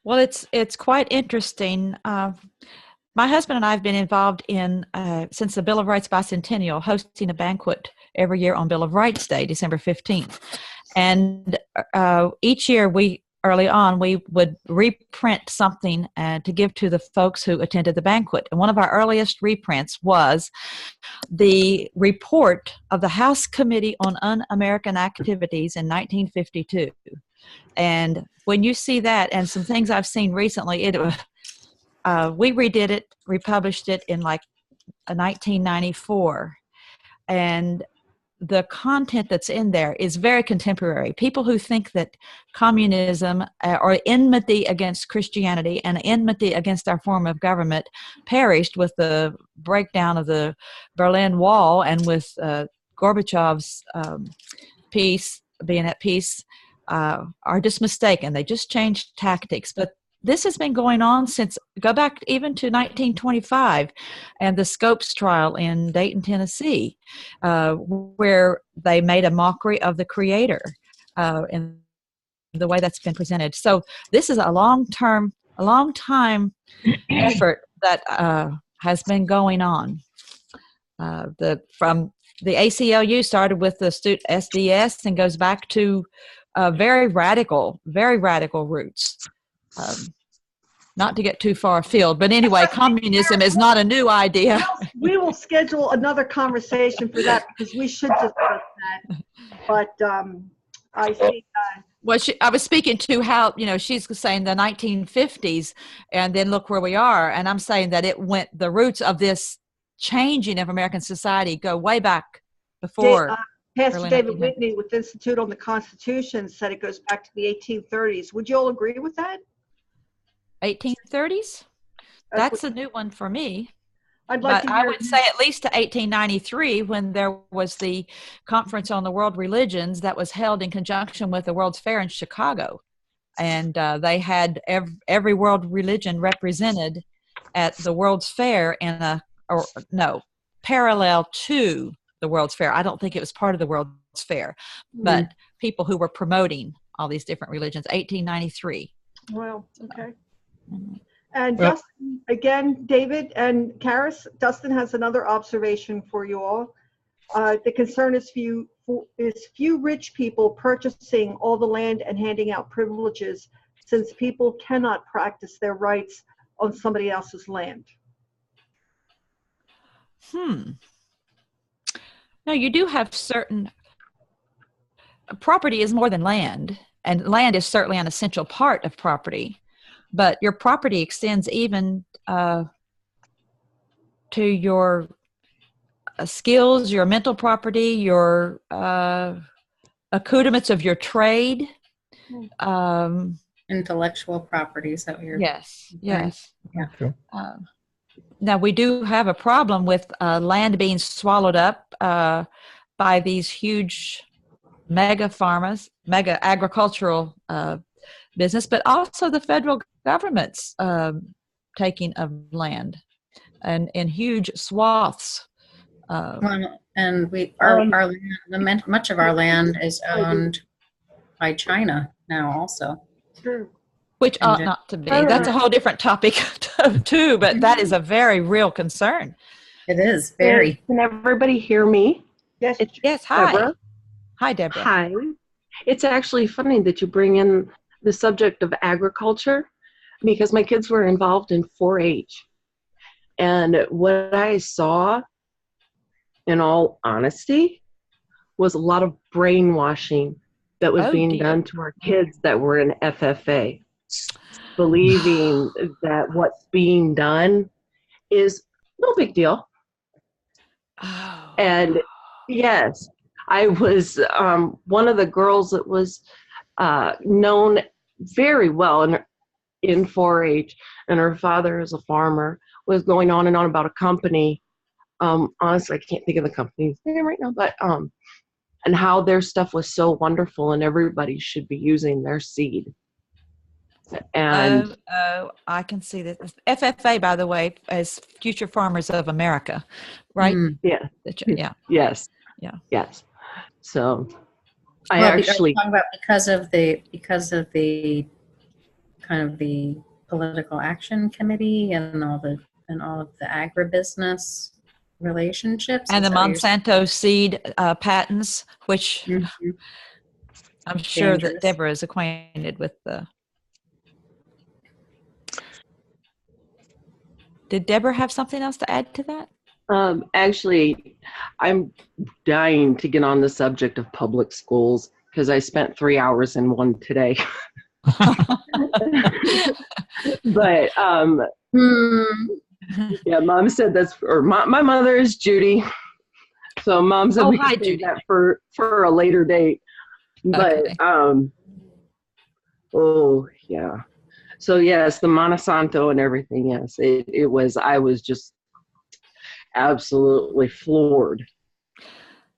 Well, it's quite interesting. My husband and I have been involved in, since the Bill of Rights bicentennial, hosting a banquet every year on Bill of Rights Day, December 15th. And each year early on, we would reprint something to give to the folks who attended the banquet. And one of our earliest reprints was the report of the House Committee on Un-American Activities in 1952. And when you see that, and some things I've seen recently, we redid it, republished it in like 1994. And the content that's in there is very contemporary. People who think that communism or enmity against Christianity and enmity against our form of government perished with the breakdown of the Berlin Wall and with Gorbachev's peace, being at peace, are just mistaken. They just changed tactics. But this has been going on since, go back even to 1925 and the Scopes trial in Dayton, Tennessee, where they made a mockery of the Creator in the way that's been presented. So this is a long time effort that has been going on. From the ACLU started with the SDS and goes back to very radical roots. Not to get too far afield, but anyway, communism is not a new idea. We will schedule another conversation for that because we should discuss that. But I think. Well, I was speaking to how, she's saying the 1950s, and then look where we are. And I'm saying that the roots of this changing of American society go way back before. Pastor David Whitney with Institute on the Constitution said it goes back to the 1830s. Would you all agree with that? 1830s? That's a new one for me. I'd like to hear. I would say at least to 1893 when there was the Conference on the World Religions that was held in conjunction with the World's Fair in Chicago. And they had every world religion represented at the World's Fair parallel to the World's Fair. I don't think it was part of the World's Fair, but people who were promoting all these different religions, 1893. Well, okay. And Dustin, again, David and Karis, Dustin has another observation for you all. The concern is few rich people purchasing all the land and handing out privileges, since people cannot practice their rights on somebody else's land. No, you do have certain property is more than land, and land is certainly an essential part of property. But your property extends even to your skills, your mental property, your accoutrements of your trade. Intellectual properties that we're. Yes. Yeah. Now, we do have a problem with land being swallowed up by these huge mega agricultural business, but also the federal government's taking of land and in huge swaths. And our land, much of our land is owned by China now also. True. Which ought not to be. That's a whole different topic too, but that is a very real concern. It is very. Can everybody hear me? Yes. Yes. Hi. Deborah. Hi, Deborah. Hi. It's actually funny that you bring in the subject of agriculture, because my kids were involved in 4-H. And what I saw, in all honesty, was a lot of brainwashing that was being done to our kids that were in FFA, believing that what's being done is no big deal. Oh. And yes, I was one of the girls that was known very well in 4-H, and her father is a farmer, was going on and on about a company. Honestly, I can't think of the company's name right now, but and how their stuff was so wonderful and everybody should be using their seed. And I can see that. FFA, by the way, is Future Farmers of America, right? Yeah. Yeah. Yes. Yeah. Yes. So I Well, actually talking about because of the kind of the political action committee and all of the agribusiness relationships And the Monsanto seed patents, which I'm sure that Deborah is acquainted with the. Did Deborah have something else to add to that? Actually, I'm dying to get on the subject of public schools because I spent 3 hours in one today. But yeah, Mom said that's, or my mother is Judy. So Mom said Oh, we hi, could save Judy. that for a later date. But Okay. oh yeah. So yes, the Monsanto and everything. Yes, it was. I was just absolutely floored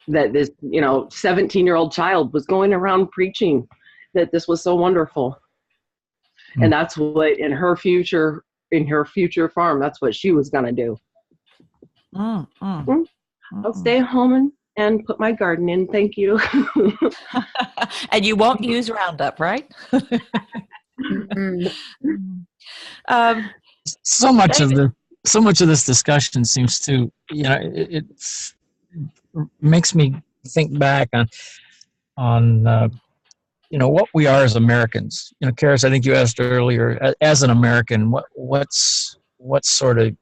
that this 17-year-old child was going around preaching that this was so wonderful. And that's what in her future farm, that's what she was going to do. I'll stay home and put my garden in. Thank you. And you won't use Roundup, right? um, So much David. of this discussion seems to, it makes me think back on what we are as Americans. Karis, I think you asked earlier, as an American, what's sort of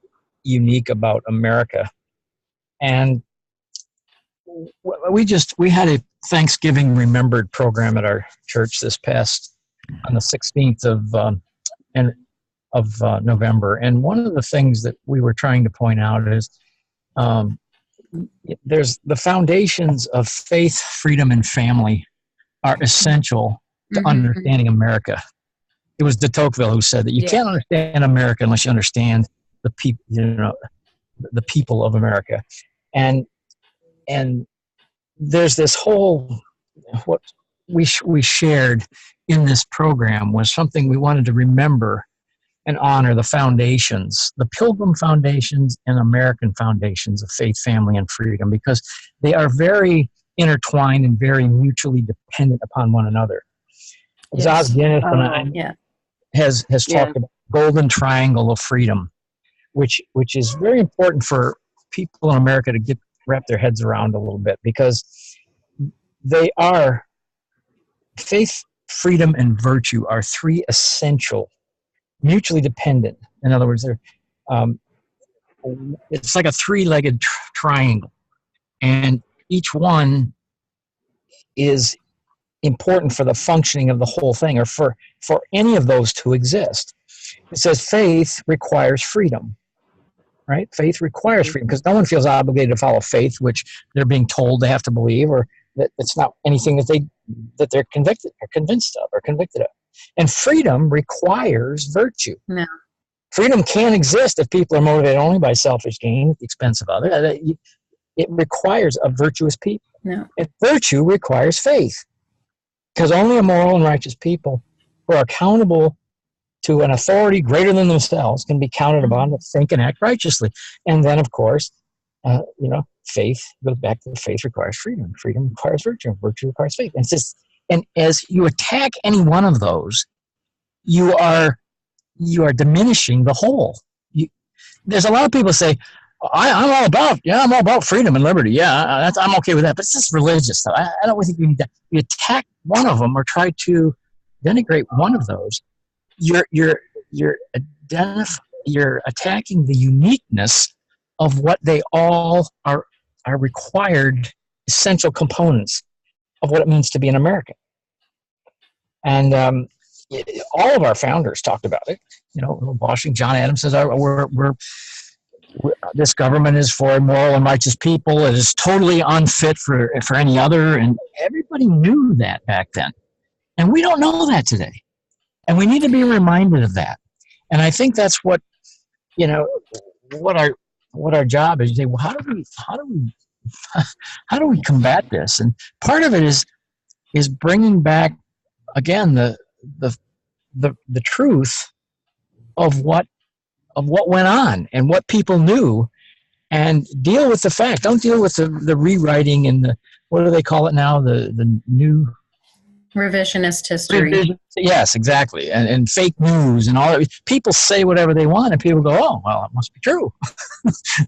unique about America? And we had a Thanksgiving Remembered program at our church this past on the 16th of November, and one of the things that we were trying to point out is there's the foundations of faith, freedom, and family are essential to understanding America. It was de Tocqueville who said that you can't understand America unless you understand the people, the people of America, and there's this whole what we shared in this program was something we wanted to remember and honor the foundations, the Pilgrim foundations and American foundations of faith, family, and freedom, because they are very intertwined and very mutually dependent upon one another. Yes. Zaz Guinness has talked about the golden triangle of freedom, which is very important for people in America to wrap their heads around a little bit, because they are faith, freedom, and virtue are three essential, mutually dependent. In other words, they're it's like a three-legged triangle, and each one is important for the functioning of the whole thing, or for any of those to exist. It says faith requires freedom, right? Faith requires freedom, because no one feels obligated to follow faith, which they're being told they have to believe, or that it's not anything that they're convinced of. And freedom requires virtue. No. Freedom can't exist if people are motivated only by selfish gain at the expense of others. It requires a virtuous people. No. And virtue requires faith, because only a moral and righteous people who are accountable to an authority greater than themselves can be counted upon to think and act righteously. And then, of course, faith goes back to faith requires freedom. Freedom requires virtue. Virtue requires faith. And as you attack any one of those, you are diminishing the whole. There's a lot of people say, I'm all about freedom and liberty. Yeah, I'm okay with that. But it's just religious stuff. I don't think we attack one of them or try to denigrate one of those. You're attacking the uniqueness of what they all are required essential components of what it means to be an American. And all of our founders talked about it. Washington, John Adams says, this government is for a moral and righteous people. It is totally unfit for any other. And everybody knew that back then. And we don't know that today. And we need to be reminded of that. And I think that's what our job is. You say, well, how do we combat this? And part of it is bringing back again the truth of what went on and what people knew, and deal with the fact. Don't deal with the rewriting and the, what do they call it now? The new revisionist history. Yes, exactly. And fake news and all that. People say whatever they want, and people go, oh, well, it must be true.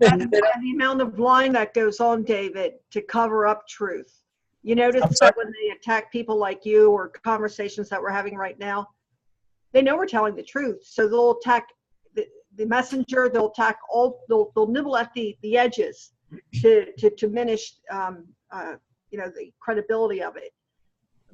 And the amount of lying that goes on, David, to cover up truth. You notice that when they attack people like you, or conversations that we're having right now, they know we're telling the truth. So they'll attack the messenger, they'll attack they'll nibble at the edges to diminish, the credibility of it.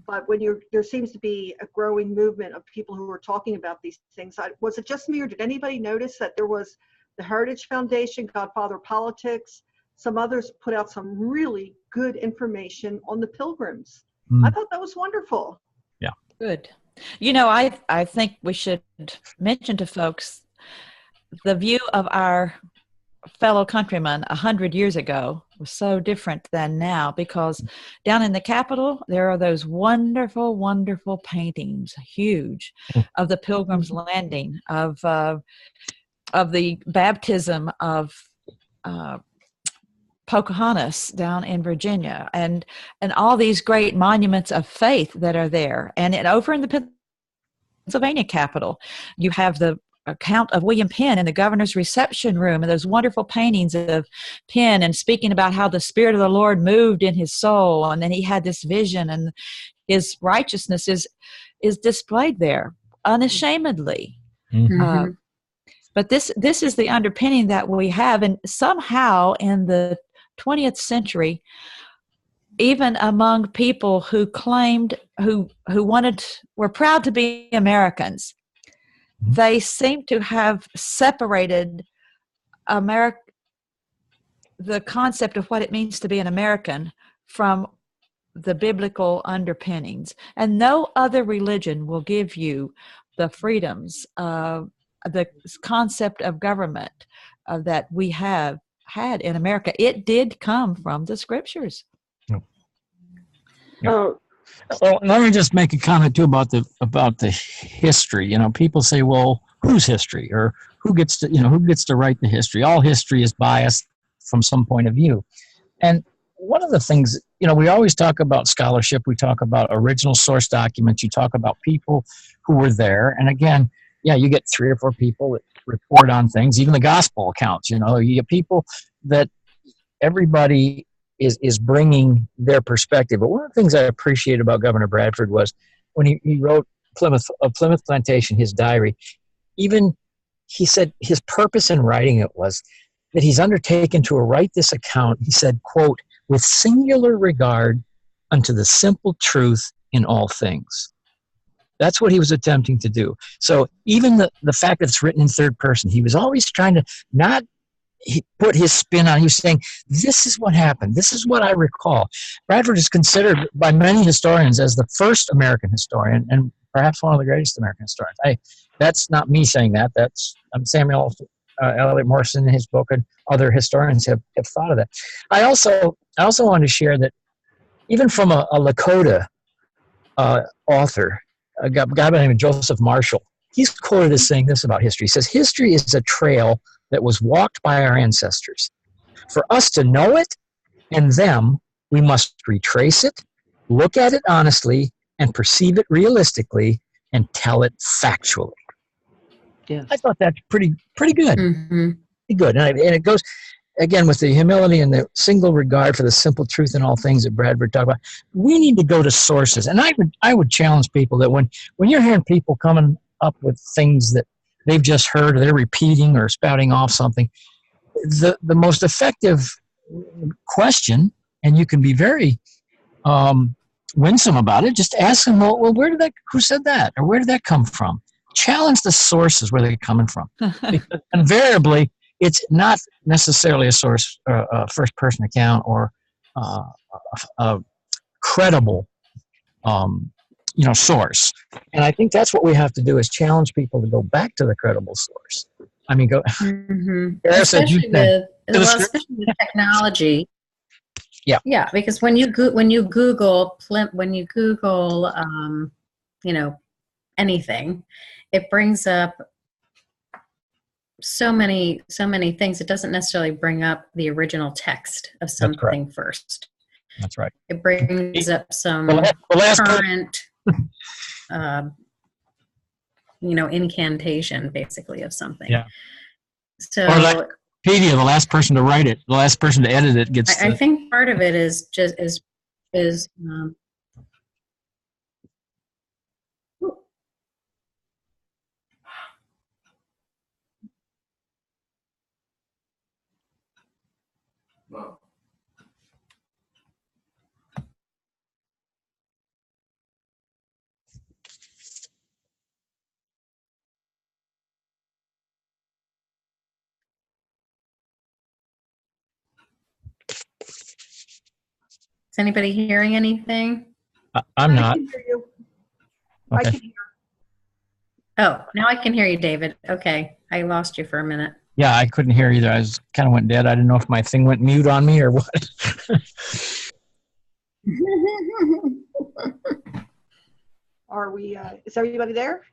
But when there seems to be a growing movement of people who are talking about these things. Was it just me, or did anybody notice that there was the Heritage Foundation, Godfather Politics, some others put out some really good information on the pilgrims. I thought that was wonderful. Good. You know, I think we should mention to folks the view of our fellow countrymen 100 years ago was so different than now, because down in the Capitol, there are those wonderful, wonderful paintings, huge, of the Pilgrim's Landing, of the baptism of Pocahontas down in Virginia, and all these great monuments of faith that are there. And over in the Pennsylvania Capitol, you have the account of William Penn in the governor's reception room, and those wonderful paintings of Penn and speaking about how the Spirit of the Lord moved in his soul, and then he had this vision, and his righteousness is displayed there unashamedly. But this is the underpinning that we have, and somehow in the 20th century, even among people who claimed, who were proud to be Americans, they seem to have separated the concept of what it means to be an American from the biblical underpinnings. And no other religion will give you the freedoms, the concept of government that we have had in America. It did come from the scriptures. Oh, Well, let me just make a comment too about the history. You know, people say, "Well, whose history?" or "Who gets to write the history?" All history is biased from some point of view. And one of the things, you know, we always talk about scholarship. We talk about original source documents. You talk about people who were there. And again, yeah, you get 3 or 4 people that report on things. Even the gospel accounts. You know, you get people that everybody is bringing their perspective. But one of the things I appreciate about Governor Bradford was when he wrote Plymouth Plantation, his diary, even he said his purpose in writing it was that he's undertaken to write this account, he said, quote, with singular regard unto the simple truth in all things. That's what he was attempting to do. So even the fact that it's written in third person, he was always trying to not he put his spin on. He was saying, this is what happened. This is what I recall. Bradford is considered by many historians as the first American historian and perhaps one of the greatest American historians. That's not me saying that. That's Samuel Eliot Morrison in his book, and other historians have thought of that. I also want to share that even from a Lakota author, a guy by the name of Joseph Marshall, he's quoted as saying this about history. He says, history is a trail that was walked by our ancestors. For us to know it and them, we must retrace it, look at it honestly, and perceive it realistically, and tell it factually. yes. I thought that's pretty good. Mm-hmm. Pretty good. And it goes, again, with the humility and the single regard for the simple truth in all things that Bradford talked about. We need to go to sources. And I would challenge people that when you're hearing people coming up with things that they've just heard, or they're repeating or spouting off something, the most effective question, and you can be very winsome about it, just ask them, well, who said that? Or where did that come from? Challenge the sources where they're coming from. Because invariably, it's not necessarily a source, a first-person account, or a credible source. And I think that's what we have to do, is challenge people to go back to the credible source. I mean, go. Mm-hmm. Especially with technology. Yeah. Yeah, because when you Google anything, it brings up so many things. It doesn't necessarily bring up the original text of something first. That's right. It brings up some current, incantation, basically, of something. Yeah. So, or like Wikipedia, the last person to write it, the last person to edit it gets. I think part of it is Is anybody hearing anything? I'm I not. can hear you. I Okay. can hear. Oh, now I can hear you, David. Okay. I lost you for a minute. Yeah, I couldn't hear either. I was kind of went dead. I didn't know if my thing went mute on me or what. Are we, is everybody there?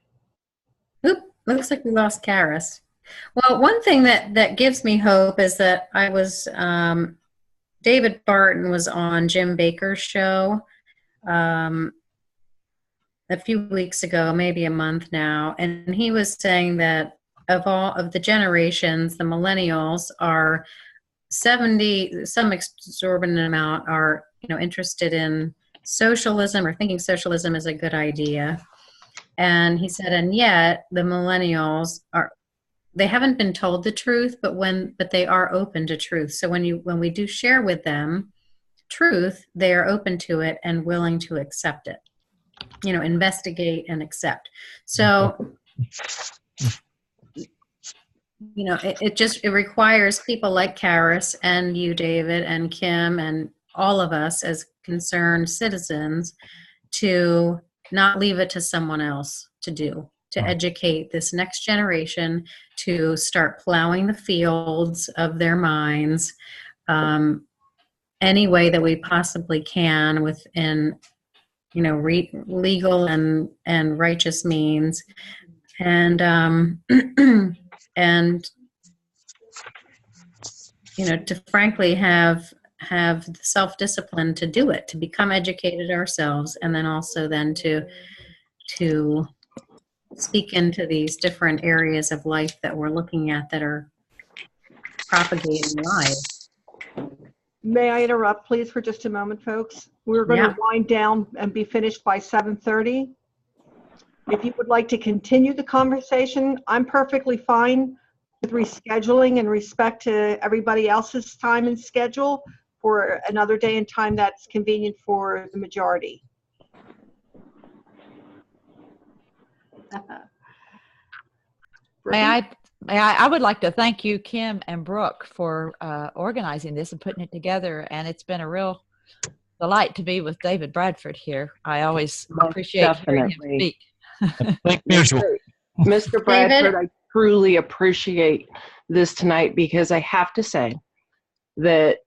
Oop, looks like we lost Karis. Well, one thing that gives me hope is that I was, David Barton was on Jim Baker's show a few weeks ago, maybe a month now, and he was saying that of all of the generations, the millennials are 70, some exorbitant amount are, interested in socialism or thinking socialism is a good idea. And he said, and yet the millennials they haven't been told the truth, but they are open to truth. So when we do share with them truth, they are open to it and willing to accept it. Investigate and accept. So, it requires people like Karis and you, David, and Kim, and all of us as concerned citizens to not leave it to someone else to do, to educate this next generation, to start plowing the fields of their minds any way that we possibly can within, legal and righteous means. And, and, to frankly have the self-discipline to do it, to become educated ourselves, and then also then to speak into these different areas of life that we're looking at that are propagating lies. May I interrupt, please, for just a moment, folks? We're going to wind down and be finished by 7:30. If you would like to continue the conversation, I'm perfectly fine with rescheduling in respect to everybody else's time and schedule for another day and time that's convenient for the majority. I would like to thank you, Kim and Brooke, for organizing this and putting it together. And it's been a real delight to be with David Bradford here. I always appreciate hearing him speak. Mr. Bradford, I truly appreciate this tonight, because I have to say that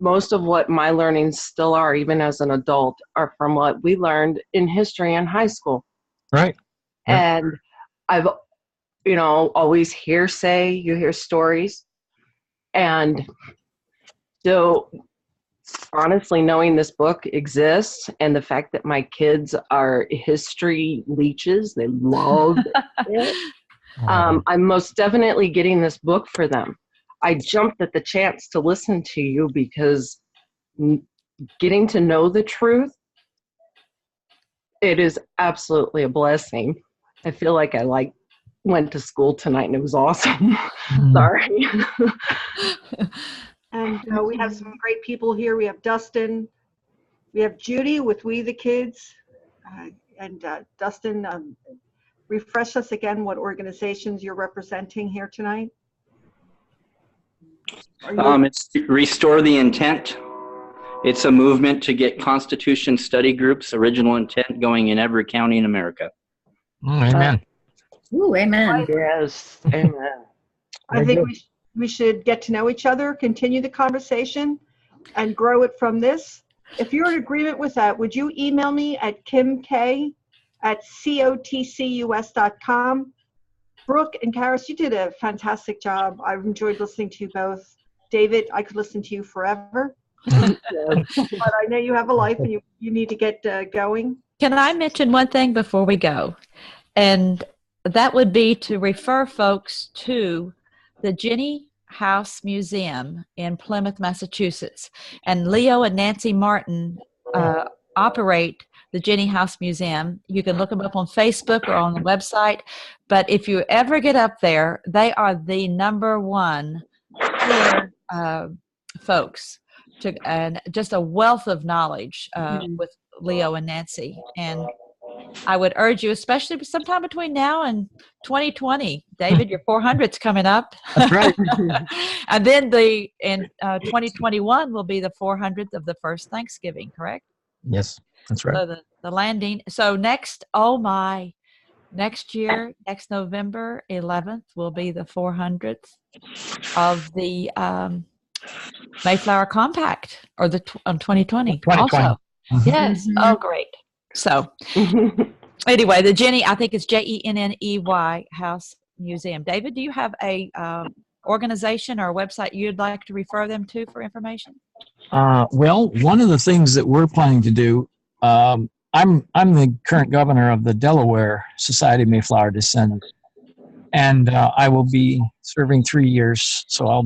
most of what my learnings still are, even as an adult, are from what we learned in history in high school. Right. And I've, always you hear stories. And so honestly, knowing this book exists and the fact that my kids are history leeches, they love it. I'm most definitely getting this book for them. I jumped at the chance to listen to you because getting to know the truth, it is absolutely a blessing. I feel like I went to school tonight and it was awesome. Sorry. And we have some great people here. We have Dustin. We have Judy with We the Kids. And Dustin, refresh us again what organizations you're representing here tonight. It's Restore the Intent. It's a movement to get Constitution study groups, original intent, going in every county in America. Amen. Ooh, amen. Yes, amen. I think we should get to know each other, continue the conversation, and grow it from this. If you're in agreement with that, would you email me at kimk@cotcus.com? Brooke and Karis, you did a fantastic job. I've enjoyed listening to you both. David, I could listen to you forever. But I know you have a life and you need to get going. Can I mention one thing before we go? And that would be to refer folks to the Jenny House Museum in Plymouth, Massachusetts. And Leo and Nancy Martin operate the Jenny House Museum. You can look them up on Facebook or on the website. But if you ever get up there, they are the #1 folks. And just a wealth of knowledge with Leo and Nancy. And I would urge you, especially sometime between now and 2020, David, your 400's coming up. That's right. And then in 2021 will be the 400th of the first Thanksgiving, correct? Yes, that's right. So the landing. So next year, next November 11th will be the 400th of the Mayflower Compact, or the 2020. 2020. Also, Mhm. yes. Oh, great. So anyway, the Jenny, I think it's Jenney House Museum. David, do you have a organization or a website you'd like to refer them to for information? Well, one of the things that we're planning to do, I'm the current governor of the Delaware Society of Mayflower Descendants, and I will be serving 3 years, so I'll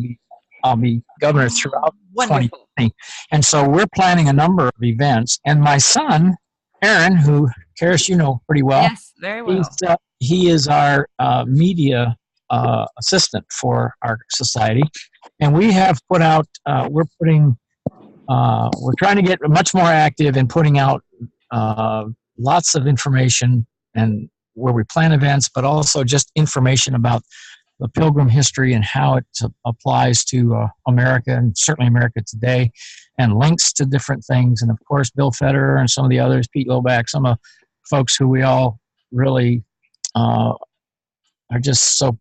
be governor throughout Wonderful. 2020. And so we're planning a number of events. And my son, Aaron, who, Karis, you know pretty well. Yes, very well. He is our media assistant for our society. And we have put out, we're trying to get much more active in putting out lots of information and where we plan events, but also just information about the Pilgrim history and how it applies to America, and certainly America today, and links to different things. And of course, Bill Federer and some of the others, Pete Loback, some of folks who we all really are just so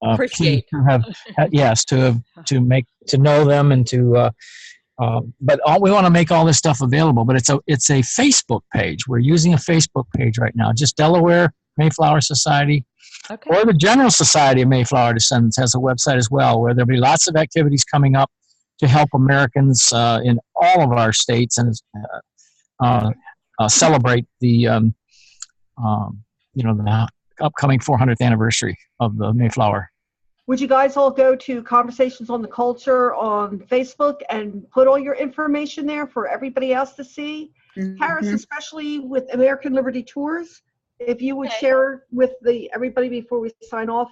Appreciate to have, yes, to know them and to. But we want to make all this stuff available. But it's a Facebook page. We're using a Facebook page right now. Just Delaware Mayflower Society. Okay. Or the General Society of Mayflower Descendants has a website as well, where there'll be lots of activities coming up to help Americans in all of our states and celebrate the the upcoming 400th anniversary of the Mayflower. Would you guys all go to Conversations on the Culture on Facebook and put all your information there for everybody else to see? Karis, especially with American Liberty Tours, if you would share with everybody before we sign off,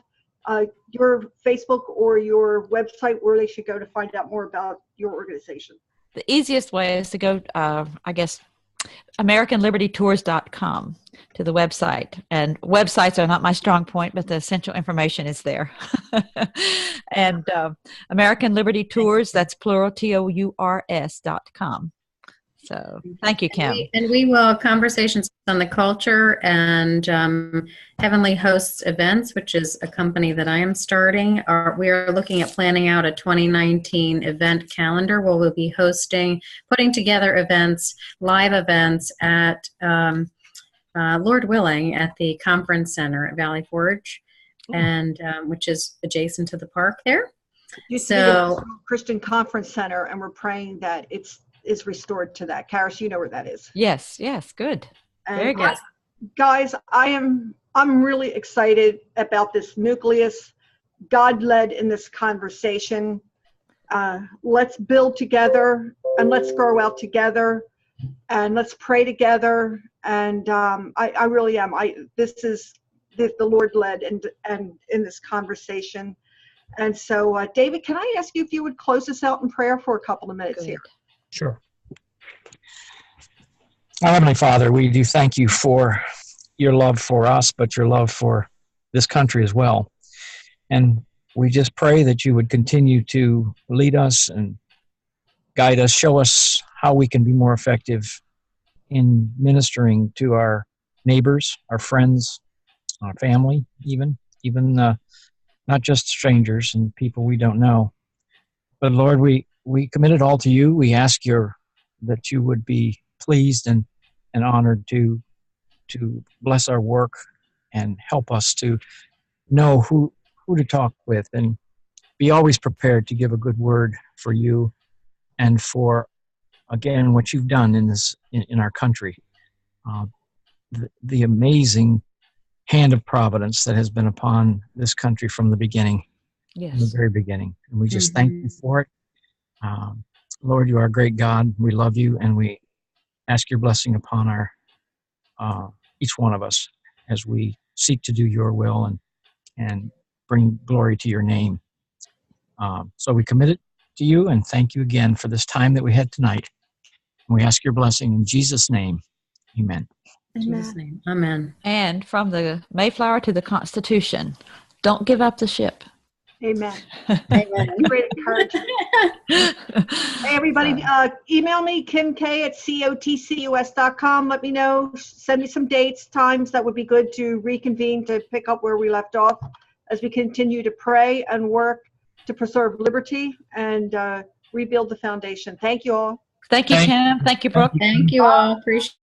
your Facebook or your website where they should go to find out more about your organization. The easiest way is to go, AmericanLibertyTours.com to the website. And websites are not my strong point, but the essential information is there. And American Liberty Tours, that's plural, TOURS.com. So thank you, Kim. And we will Conversations on the Culture and Heavenly Hosts Events, which is a company that I am starting. We are looking at planning out a 2019 event calendar where we'll be putting together events, live events at, Lord willing, at the Conference Center at Valley Forge, and which is adjacent to the park there. Used to be the Christian Conference Center, and we're praying that is restored to that. Karis, you know where that is. Yes, good. Very good. Guys, I'm really excited about this nucleus. God led in this conversation. Let's build together and let's grow out together and let's pray together. And I really am. This is the Lord led and in this conversation. And so, David, can I ask you if you would close us out in prayer for a couple of minutes here? Sure. Our Heavenly Father, we do thank you for your love for us, but your love for this country as well. And we just pray that you would continue to lead us and guide us, show us how we can be more effective in ministering to our neighbors, our friends, our family, even not just strangers and people we don't know. But Lord, we commit it all to you. We ask that you would be pleased and honored to bless our work and help us to know who to talk with and be always prepared to give a good word for you and for, again, what you've done in our country. The amazing hand of providence that has been upon this country from the beginning. Yes. From the very beginning. And we just thank you for it. Lord, you are a great God. We love you, and we ask your blessing upon each one of us as we seek to do your will and bring glory to your name. So we commit it to you and thank you again for this time that we had tonight. And we ask your blessing in Jesus' name. Amen. In Jesus' name. Amen. And from the Mayflower to the Constitution, don't give up the ship. Amen. Amen. Great encouragement. Hey, everybody, email me, kimk@cotcus.com. Let me know, send me some dates, times that would be good to reconvene to pick up where we left off as we continue to pray and work to preserve liberty and rebuild the foundation. Thank you all. Thank you, Kim. Thank you, Brooke. Thank you all. Appreciate